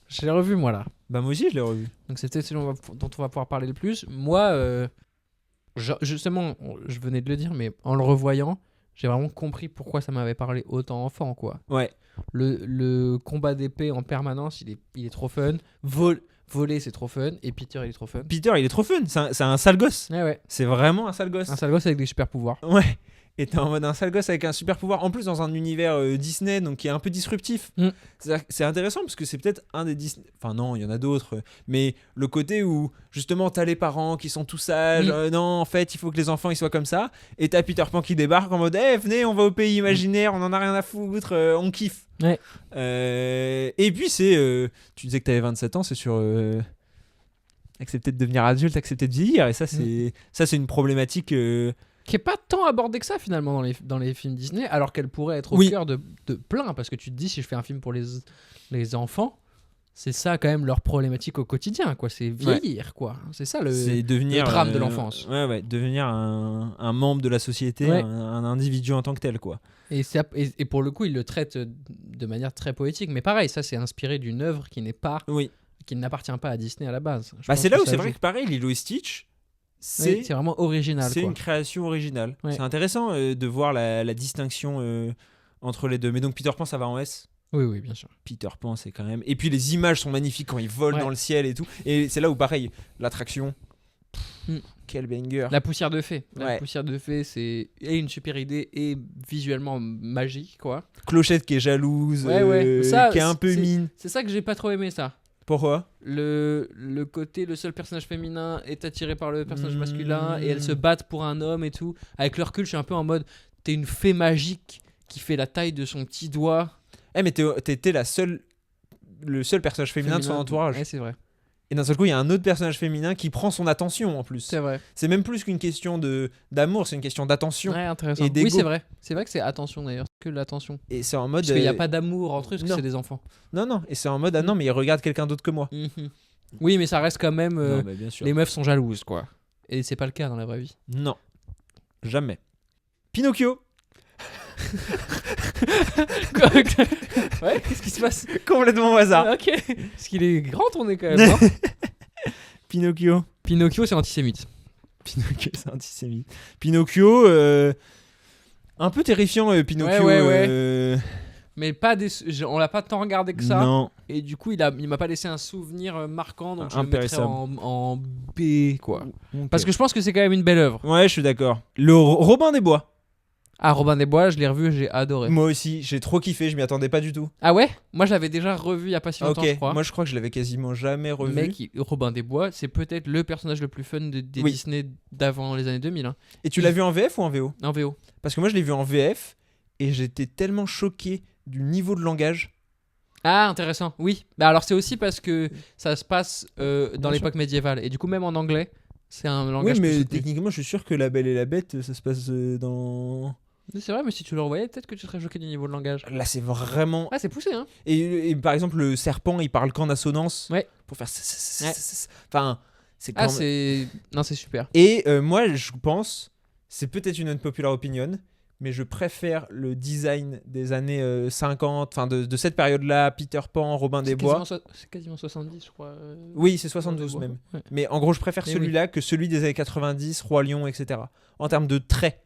Je l'ai revu, moi, là. Bah moi aussi je l'ai revu. Donc, c'était celui dont on va pouvoir parler le plus. Moi, justement, je venais de le dire, mais en le revoyant, j'ai vraiment compris pourquoi ça m'avait parlé autant enfant, quoi. Ouais. Le combat d'épée en permanence, il est trop fun. Voler, c'est trop fun. Et Peter, il est trop fun. Peter il est trop fun, c'est un sale gosse. Ouais. C'est vraiment un sale gosse. Un sale gosse avec des super pouvoirs. Ouais. Et t'es en mode un sale gosse avec un super pouvoir. En plus dans un univers Disney, donc qui est un peu disruptif. Mm. C'est intéressant parce que c'est peut-être un des Disney. Enfin non, il y en a d'autres. Mais le côté où justement t'as les parents qui sont tout sages. Mm. Non, en fait, il faut que les enfants ils soient comme ça. Et t'as Peter Pan qui débarque en mode, venez, on va au pays imaginaire, on en a rien à foutre, on kiffe. Ouais. Et puis c'est. Tu disais que t'avais 27 ans, c'est sur. Accepter de devenir adulte, accepter de vieillir. Et ça, c'est une problématique. Qui est pas tant abordée que ça, finalement, dans les films Disney, alors qu'elle pourrait être au Oui. cœur de plein. Parce que tu te dis, si je fais un film pour les enfants, c'est ça, quand même, leur problématique au quotidien, quoi. C'est vieillir, quoi. C'est ça, c'est devenir le drame de l'enfance. Ouais, devenir un membre de la société, Ouais. un individu en tant que tel, quoi. Et pour le coup, il le traite de manière très poétique. Mais pareil, ça, c'est inspiré d'une œuvre qui n'appartient pas à Disney à la base. Je pense C'est là que où ça c'est joue. vrai que pareil, Lilo et Stitch, Oui, c'est vraiment original, c'est quoi. une création originale. Ouais. C'est intéressant de voir la distinction entre les deux. Mais donc Peter Pan, ça va en S. Oui, bien sûr. Peter Pan, c'est quand même. Et puis les images sont magnifiques quand ils volent Ouais. dans le ciel et tout. Et c'est là où pareil, l'attraction. Mm. Quel banger. La poussière de fée. La Ouais. poussière de fée, c'est et une super idée et visuellement magique, quoi. Clochette qui est jalouse, Ouais. Ça, qui est un peu c'est- mine. C'est ça que j'ai pas trop aimé, ça. Pourquoi Le côté, le seul personnage féminin est attiré par le personnage masculin et elles se Mm. battent pour un homme et tout. Avec le recul, je suis un peu en mode, t'es une fée magique qui fait la taille de son petit doigt. Mais t'étais le seul personnage féminin de son entourage. Ouais, c'est vrai. Et d'un seul coup, il y a un autre personnage féminin qui prend son attention en plus. C'est vrai. C'est même plus qu'une question d'amour, c'est une question d'attention. Ouais, intéressant. et d'ego. Oui, c'est vrai. C'est vrai que c'est attention d'ailleurs, que l'attention. Et c'est en mode. Parce qu'il n'y a pas d'amour entre eux, parce que non. c'est des enfants. Non, et c'est en mode, ah non, mais il regarde quelqu'un d'autre que moi. Mhm. Oui, mais ça reste quand même. Non, mais bien sûr. Les meufs sont jalouses, quoi. Et c'est pas le cas dans la vraie vie. Non. Jamais. Pinocchio. Ouais, qu'est-ce qui se passe? Complètement au hasard. Ok. Parce qu'il est grand, on est quand même. Hein. Pinocchio. Pinocchio, c'est antisémite. Pinocchio, c'est antisémite. Pinocchio, un peu terrifiant, Pinocchio. Ouais. Mais pas on l'a pas tant regardé que ça. Non. Et du coup, il m'a pas laissé un souvenir marquant. Donc je le mettrais Impérissable. en B, quoi. Ok. Parce que je pense que c'est quand même une belle œuvre. Ouais, je suis d'accord. Le Robin des Bois. Ah, Robin des Bois, je l'ai revu, j'ai adoré. Moi aussi, j'ai trop kiffé, je m'y attendais pas du tout. Ah ouais? Moi, je l'avais déjà revu il y a pas si longtemps, Ok, je crois. moi je crois que je l'avais quasiment jamais revu. Mec, Robin des Bois, c'est peut-être le personnage le plus fun des Oui. Disney d'avant les années 2000. Hein. Et tu l'as vu en VF ou en VO? En VO. Parce que moi je l'ai vu en VF et j'étais tellement choqué du niveau de langage. Ah, intéressant. Oui. Bah alors, c'est aussi parce que ça se passe dans Bien l'époque médiévale. Et du coup, même en anglais, c'est un Oui, langage plus mais soutenu. techniquement, je suis sûr que La Belle et la Bête, ça se passe dans. Mais c'est vrai, mais si tu le revoyais, peut-être que tu serais choqué du niveau de langage. Là, c'est vraiment. Ah, c'est poussé, hein. Et par exemple, le serpent, il parle qu'en assonance. Ouais. Pour faire. Ouais. Enfin, c'est quand Ah, même- c'est. Non, c'est super. Et moi, je pense, c'est peut-être une unpopular opinion, mais je préfère le design des années 50, enfin de cette période-là, Peter Pan, Robin des Bois. C'est quasiment 70, je crois. Oui, c'est Robin des 72 Bois. même. Ouais. Mais en gros, je préfère Mais celui-là que celui des années 90, Roi Lion, etc. En termes de traits.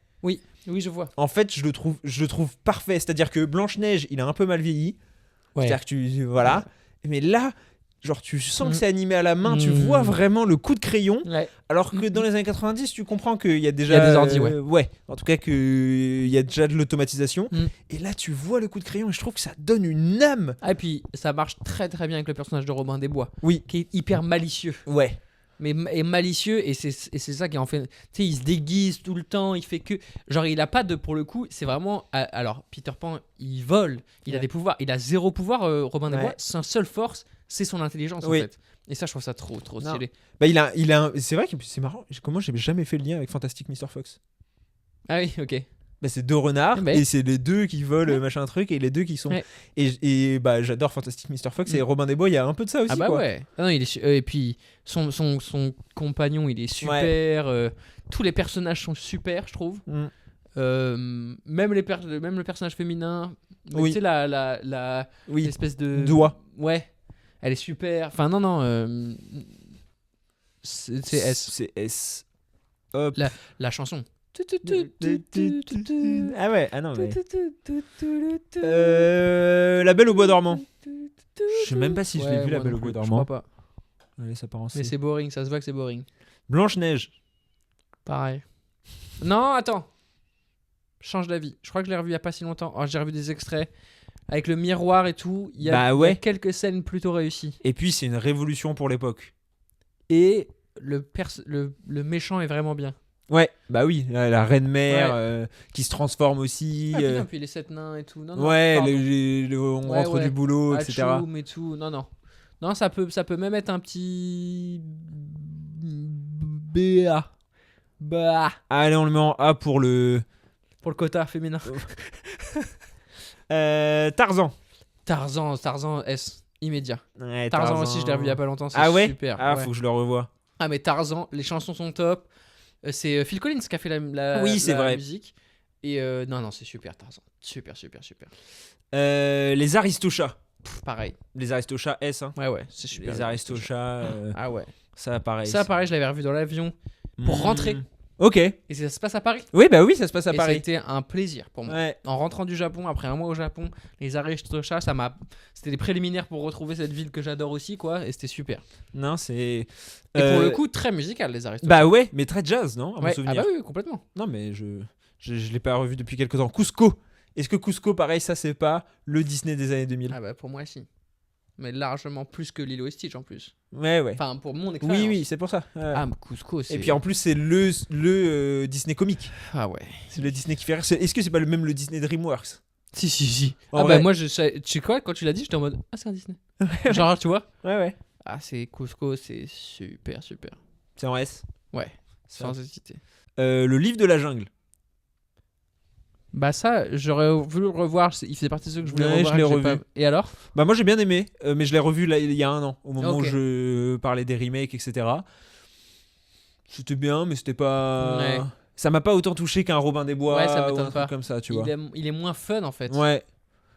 Oui, je vois. En fait, je le trouve parfait. C'est-à-dire que Blanche-Neige, il a un peu mal vieilli. Ouais. C'est-à-dire que voilà. Mais là, genre, tu sens que Mm. c'est animé à la main, tu Mm. vois vraiment le coup de crayon. Ouais. Alors que Mm. dans les années 90, tu comprends qu'il y a déjà. Il y a des ordi, ouais. Ouais. En tout cas, qu'il y a déjà de l'automatisation. Mm. Et là, tu vois le coup de crayon et je trouve que ça donne une âme. Ah, et puis, ça marche très très bien avec le personnage de Robin des Bois. Oui. Qui est hyper malicieux. Ouais. Mais et malicieux, et c'est ça qui en fait. Tu sais, il se déguise tout le temps, il fait que. Genre, il a pas de. Pour le coup, c'est vraiment. Alors, Peter Pan, il vole, il a Ouais. des pouvoirs. Il a zéro pouvoir, Robin des Ouais. Bois. Sa seule force, c'est son intelligence, Oui. en fait. Et ça, je trouve ça trop Non. stylé. Bah, c'est vrai que c'est marrant. Comment j'ai jamais fait le lien avec Fantastic Mr. Fox? Ah oui, ok. Bah, c'est deux renards Ouais. et c'est les deux qui volent machin truc et les deux qui sont Ouais. et bah j'adore Fantastic Mr. Fox et Robin des Bois, il y a un peu de ça aussi Ah bah quoi. ouais. Ah non, et puis son compagnon, il est super. Tous les personnages sont super, je trouve. Mm. Même le personnage féminin. Mais Oui. tu sais la Oui. l'espèce de Doigt. Ouais. Elle est super. Enfin non. C'est S. C'est S. Hop. La chanson. Ah ouais, ah non mais La Belle au Bois dormant. Je sais même pas si je l'ai vu, La Belle au Bois Je dormant. crois pas. Allez, ça part en Mais C. c'est boring, ça se voit que c'est boring. Blanche-Neige. Pareil. Non, attends. Change d'avis. Je crois que je l'ai revu il y a pas si longtemps. Oh, j'ai revu des extraits avec le miroir et tout. Il y a, Bah il y a ouais. quelques scènes plutôt réussies. Et puis c'est une révolution pour l'époque. Et le méchant est vraiment bien. Ouais, bah oui, la reine mère Ouais. qui se transforme aussi. Ah, putain, puis les 7 nains et tout. Non, non, Ouais, pardon. on Ouais, rentre ouais. du boulot, etc. Hachoum et tout. Non. Non, ça peut même être un petit BA. Bah. Allez, on le met en A pour le Pour le quota féminin. Tarzan. Tarzan S. Immédiat. Ouais, Tarzan aussi, je l'ai revu il y a pas longtemps. C'est Ah ouais super. Ah, ouais. faut que je le revoie. Ah, mais Tarzan, les chansons sont top. C'est Phil Collins qui a fait Oui, c'est la vrai. musique. Et non, c'est super Tarzan. Super. Les Aristochats. Pareil. Les Aristochats S. Hein. Ouais, c'est super. Les Aristochats. Ah ouais. Ça, pareil. Ça, pareil, je l'avais revu dans l'avion pour rentrer. Ok. Et ça se passe à Paris. Oui, bah oui, ça se passe à Et Paris. c'était un plaisir pour moi. Ouais. En rentrant du Japon, après un mois au Japon, les Aristochats, c'était des préliminaires pour retrouver cette ville que j'adore aussi, quoi. Et c'était super. Non, c'est. Et pour le coup, très musical, les Aristochats. Bah ouais, mais très jazz, non à mon Ouais. souvenir. Ah bah oui, complètement. Non, mais je l'ai pas revu depuis quelques temps. Cusco. Est-ce que Cusco, pareil, ça c'est pas le Disney des années 2000? Ah bah pour moi, si. Mais largement plus que Lilo et Stitch en plus. Ouais. Enfin, pour mon expérience. Oui, c'est pour ça. Ouais. Ah, mais Cusco, c'est. Et puis en plus, c'est le Disney comique. Ah ouais. C'est le Disney qui fait rire. Est-ce que c'est pas le Disney DreamWorks? Si. En Ah vrai. bah moi, tu sais quoi, quand tu l'as dit, j'étais en mode ah, c'est un Disney. Genre, tu vois. Ouais. Ah, c'est Cusco, c'est super. C'est en S. Ouais, Ça. sans hésiter. Le livre de la jungle. Bah ça, j'aurais voulu le revoir. Il faisait partie de ceux que je voulais Ouais, revoir. je l'ai que j'ai revu. pas- Et alors? Bah moi j'ai bien aimé, mais je l'ai revu là, il y a un an, au moment Ok. où je parlais des remakes, etc. C'était bien, mais c'était pas... Ouais. Ça m'a pas autant touché qu'un Robin des Bois Ouais, ça ou m'étonne un pas. truc comme ça, tu vois. Il est moins fun en fait. Ouais.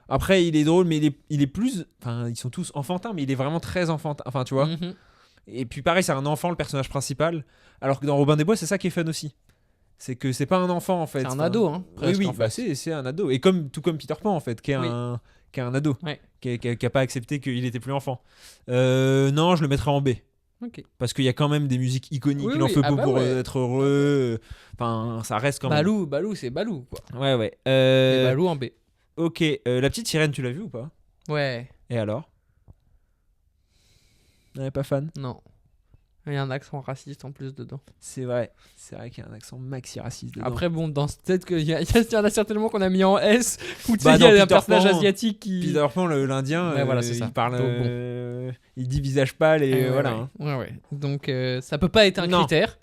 Après, il est drôle, mais il est plus... Enfin, ils sont tous enfantins, mais il est vraiment très enfantin. Enfin, tu vois. Mhm. Et puis pareil, c'est un enfant, le personnage principal. Alors que dans Robin des Bois, c'est ça qui est fun aussi. C'est que c'est pas un enfant, en fait. C'est un Enfin, ado, hein. presque, oui, en bah, fait. c'est un ado. Et tout comme Peter Pan, en fait, qui est, Oui. qui est un ado. Ouais. Qui a pas accepté qu'il était plus enfant. Non, je le mettrais en B. Ok. Parce qu'il y a quand même des musiques iconiques. Oui, Il en oui. fait Ah peu bah pour ouais. être heureux. Enfin, ça reste quand même. Balou, c'est Balou quoi. Ouais. Et Balou en B. Ok, la petite sirène, tu l'as vue ou pas? Ouais. Et alors? Non, pas fan. Non. Il y a un accent raciste en plus dedans. C'est vrai qu'il y a un accent maxi raciste dedans. Après, bon, peut-être qu'il y en a certainement qu'on a mis en S. Ou tu sais, Bah, il y a dans un Peter personnage Pan, asiatique qui. Peter Pan, l'Indien, Ouais, voilà, c'est ça. il parle, Donc, bon. il dit visage pâle et Ouais, voilà. ouais. hein. Ouais. Donc, ça peut pas être un Non. critère.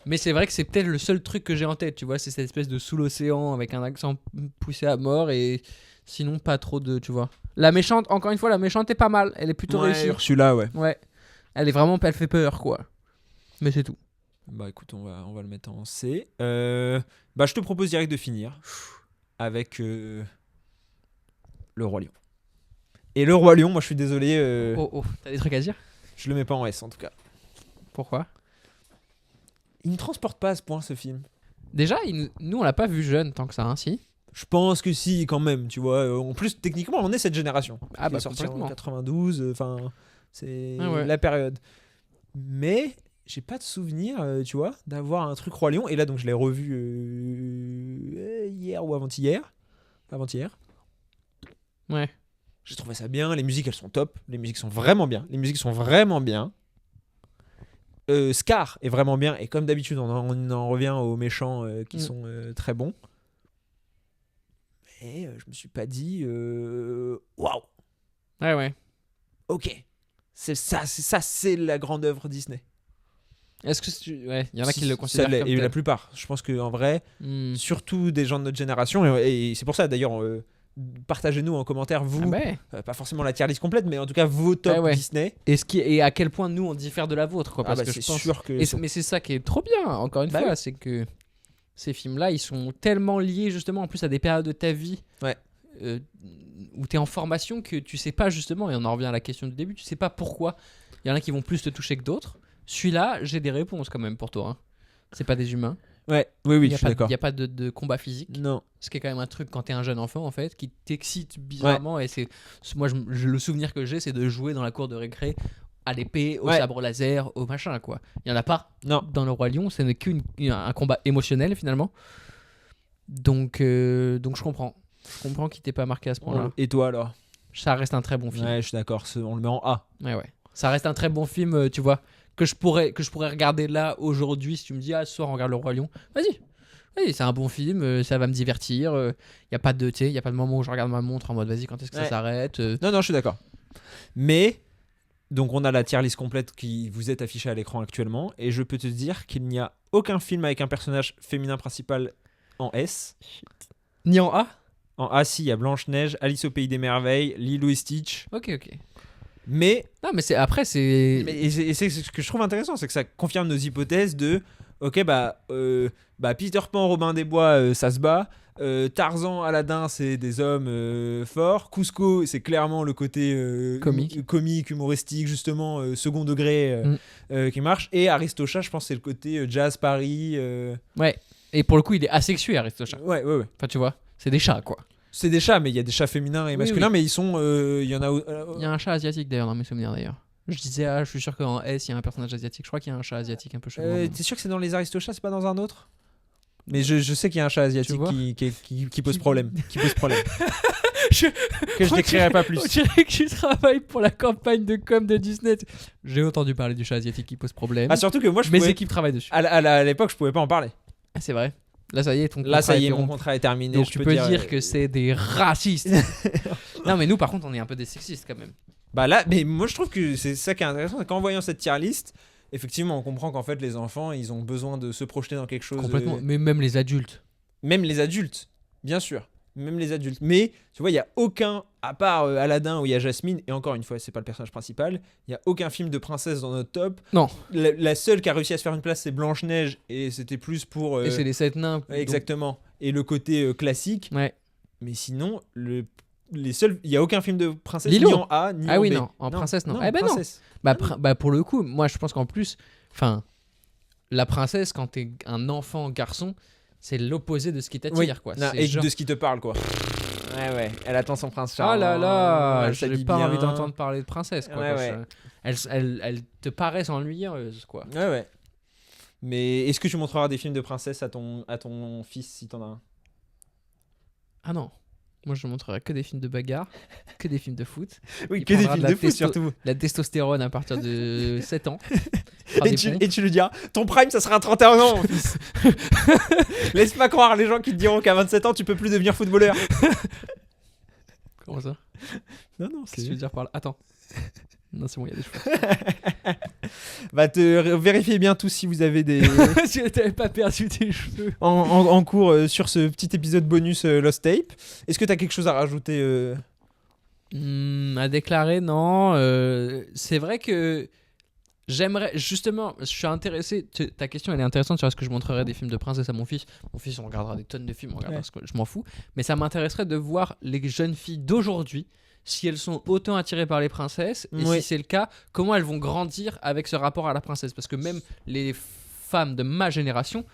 Mais c'est vrai que c'est peut-être le seul truc que j'ai en tête, tu vois. C'est cette espèce de sous l'océan avec un accent poussé à mort et sinon pas trop de, tu vois. La méchante, encore une fois, la méchante est pas mal. Elle est plutôt Ouais, réussie. Ursula, ouais. Ouais. Elle fait peur, quoi. Mais c'est tout. Bah écoute, on va le mettre en C. Bah je te propose direct de finir avec le Roi Lion. Et le Roi Lion, moi je suis désolé, Oh, t'as des trucs à dire? je le mets pas en S en tout cas. Pourquoi? Il ne transporte pas à ce point ce film. Déjà, nous, on l'a pas vu jeune tant que ça, hein, si. Je pense que si, quand même, tu vois. En plus, techniquement, on est cette génération. Ah Il bah, est sorti en complètement. 92, enfin, c'est Ah ouais. la période. Mais j'ai pas de souvenir, tu vois, d'avoir un truc Roi Lion. Et là, donc, je l'ai revu hier ou avant-hier. Avant-hier. Ouais. J'ai trouvé ça bien. Les musiques, elles sont top. Les musiques sont vraiment bien. Scar est vraiment bien. Et comme d'habitude, on en revient aux méchants qui sont très bons. Mais je me suis pas dit waouh, Ouais. ok, c'est ça, c'est la grande œuvre Disney. Est-ce que ouais, il y en a qui le Ça considèrent l'est, comme et tel. la plupart. Je pense qu'en vrai, Hmm. surtout des gens de notre génération, et c'est pour ça d'ailleurs, partagez-nous en commentaire, vous, Ah ouais. pas forcément la tier list complète, mais en tout cas vos top Ouais. Disney. Et à quel point nous on diffère de la vôtre, quoi. Ah Parce bah, que c'est je pense. sûr que. Mais c'est ça qui est trop bien, encore une Bah fois, oui. c'est que ces films-là, ils sont tellement liés justement en plus à des périodes de ta vie Ouais. où tu es en formation que tu sais pas justement, et on en revient à la question du début, tu sais pas pourquoi. Il y en a qui vont plus te toucher que d'autres. Celui-là, j'ai des réponses quand même pour toi. Hein. C'est pas des humains. Ouais, oui, Il je n'y suis d'accord. a pas de combat physique. Non. Ce qui est quand même un truc quand t'es un jeune enfant en fait, qui t'excite bizarrement. Et moi, le souvenir que j'ai, c'est de jouer dans la cour de récré à l'épée, au Ouais. sabre laser, au machin quoi. Il y en a pas Non. dans le Roi Lion, ce n'est qu'un combat émotionnel finalement. Donc je comprends. Je comprends qu'il t'ait pas marqué à ce point-là. Et toi alors? Ça reste un très bon film. Ouais, je suis d'accord. On le met en A. Ouais. Ça reste un très bon film, tu vois, que je pourrais regarder là aujourd'hui si tu me dis ce soir on regarde le Roi Lion. Vas-y, c'est un bon film, ça va me divertir. Y a pas de moment où je regarde ma montre en mode vas-y quand est-ce que ça Ouais. s'arrête. Non, je suis d'accord. Mais donc on a la tier list complète qui vous est affichée à l'écran actuellement, et je peux te dire qu'il n'y a aucun film avec un personnage féminin principal en S. Ni en A. En A, si, il y a Blanche-Neige, Alice au Pays des Merveilles, Lilo et Stitch. Ok. Mais, Non mais c'est et c'est ce que je trouve intéressant, c'est que ça confirme nos hypothèses de ok, Peter Pan, Robin des Bois, ça se bat. Tarzan, Aladdin, c'est des hommes forts. Cusco, c'est clairement le côté comique, humoristique, justement, second degré qui marche. Et Aristocha, je pense, c'est le côté jazz Paris. Ouais. Et pour le coup, il est asexué, Aristocha. Ouais. Enfin, tu vois, c'est des chats, quoi. C'est des chats, mais il y a des chats féminins et Oui, masculins, oui. mais ils sont. Il y en a. Il y a un chat asiatique, d'ailleurs, dans mes souvenirs, d'ailleurs. Je disais, je suis sûr qu'en S, il y a un personnage asiatique. Je crois qu'il y a un chat asiatique un peu chelou. T'es sûr que c'est dans les Aristochats, c'est pas dans un autre? Mais je sais qu'il y a un chat asiatique vois qui pose problème. Qui pose problème. Je- Que je décrirai pas plus. On dirait que tu travailles pour la campagne de com de Disney. J'ai entendu parler du chat asiatique qui pose problème. Ah, surtout que moi, Mes équipes travaillent dessus. à l'époque, je pouvais pas en parler. Ah, c'est vrai. Là, ça y est, ton Là, ça y est, contrat mon contrat est terminé. Donc je tu peux dire dire que c'est des racistes. Non, mais nous, par contre, on est un peu des sexistes quand même. Bah là, mais moi je trouve que c'est ça qui est intéressant, c'est qu'en voyant cette tier list, effectivement, on comprend qu'en fait les enfants, ils ont besoin de se projeter dans quelque chose. Complètement. Mais même les adultes. Même les adultes, bien sûr. Même les adultes. Mais tu vois, il y a aucun, à part Aladdin où il y a Jasmine, et encore une fois, c'est pas le personnage principal, il y a aucun film de princesse dans notre top. Non. La seule qui a réussi à se faire une place, c'est Blanche-Neige, et c'était plus pour. Et c'est les 7 nains. ouais, exactement. Et le côté classique. Donc- Ouais. Mais sinon, les seuls, il y a aucun film de princesse Lilo. ni en A ni Ah en oui, B. non, en princesse, non. Eh ben non. princesse. Bah, pour le coup, moi je pense qu'en plus, enfin, la princesse, quand t'es un enfant garçon, c'est l'opposé de ce qui t'attire, Oui. quoi. Non, C'est et genre- de ce qui te parle, quoi. Ouais, elle attend son prince Oh charmant. là là, elle j'ai s'habille pas bien. envie d'entendre parler de princesse, quoi. Ouais, quand ouais. Elles te paraissent ennuyeuses, quoi. Ouais. Mais est-ce que tu montreras des films de princesse à ton fils si t'en as un? Ah non. Moi, je ne montrerai que des films de bagarre, que des films de foot. Oui, Il que des prendra films de de la foot surtout. La testostérone à partir de 7 ans. Il fera Et des tu, pompes. et tu lui diras, ton prime ça sera à 31 ans, mon fils. Laisse pas croire les gens qui te diront qu'à 27 ans tu peux plus devenir footballeur. Comment ça? Non, Qu'est-ce que tu veux dire par là? Attends. Non, c'est bon, il y a des cheveux. Va te vérifier bien tous si vous avez des Tu n'avais pas perdu tes cheveux. en cours sur ce petit épisode bonus Lost Tape. Est-ce que t'as quelque chose à rajouter À déclarer, non. C'est vrai que j'aimerais, justement, je suis intéressé. Ta question, elle est intéressante sur est-ce que je montrerai des films de princesse à mon fils. Mon fils, on regardera des tonnes de films, on regardera Ouais. ce que je m'en fous. Mais ça m'intéresserait de voir les jeunes filles d'aujourd'hui, si elles sont autant attirées par les princesses, et Ouais. si c'est le cas, comment elles vont grandir avec ce rapport à la princesse. Parce que même les femmes de ma génération,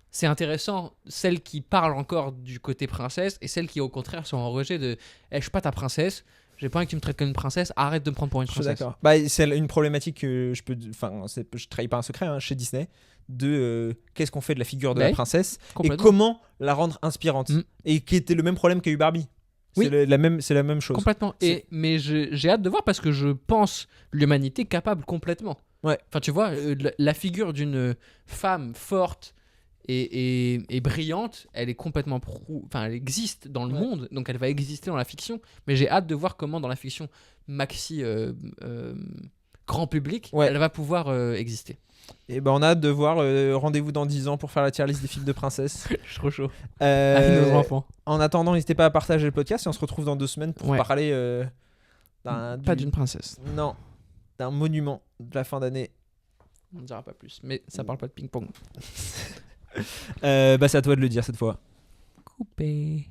c'est intéressant, celles qui parlent encore du côté princesse et celles qui au contraire sont en rejet de je suis pas ta princesse, j'ai pas envie que tu me traites comme une princesse, arrête de me prendre pour une Je suis princesse. d'accord. Bah, c'est une problématique que je trahis pas un secret chez Disney de qu'est-ce qu'on fait de la figure de la Ouais. princesse et Complètement. comment la rendre inspirante. Mm. Et qui était le même problème qu'a eu Barbie. Oui. C'est c'est la même chose. Complètement. C'est- Mais j'ai hâte de voir parce que je pense l'humanité capable complètement. Ouais. Enfin, tu vois, la figure d'une femme forte et brillante, elle est complètement enfin, elle existe dans le Ouais. monde, donc elle va exister dans la fiction. Mais j'ai hâte de voir comment dans la fiction maxi grand public, Ouais. elle va pouvoir exister. Et ben on a hâte de voir. Rendez-vous dans 10 ans pour faire la tier list des films de princesse. Je suis trop chaud. Euh, Avec nos enfants. En attendant, n'hésitez pas à partager le podcast et on se retrouve dans 2 semaines pour Ouais. parler Pas d'une princesse. Non, d'un monument de la fin d'année. On ne dira pas plus. Mais ça parle pas de ping-pong. Bah c'est à toi de le dire cette fois. Coupé.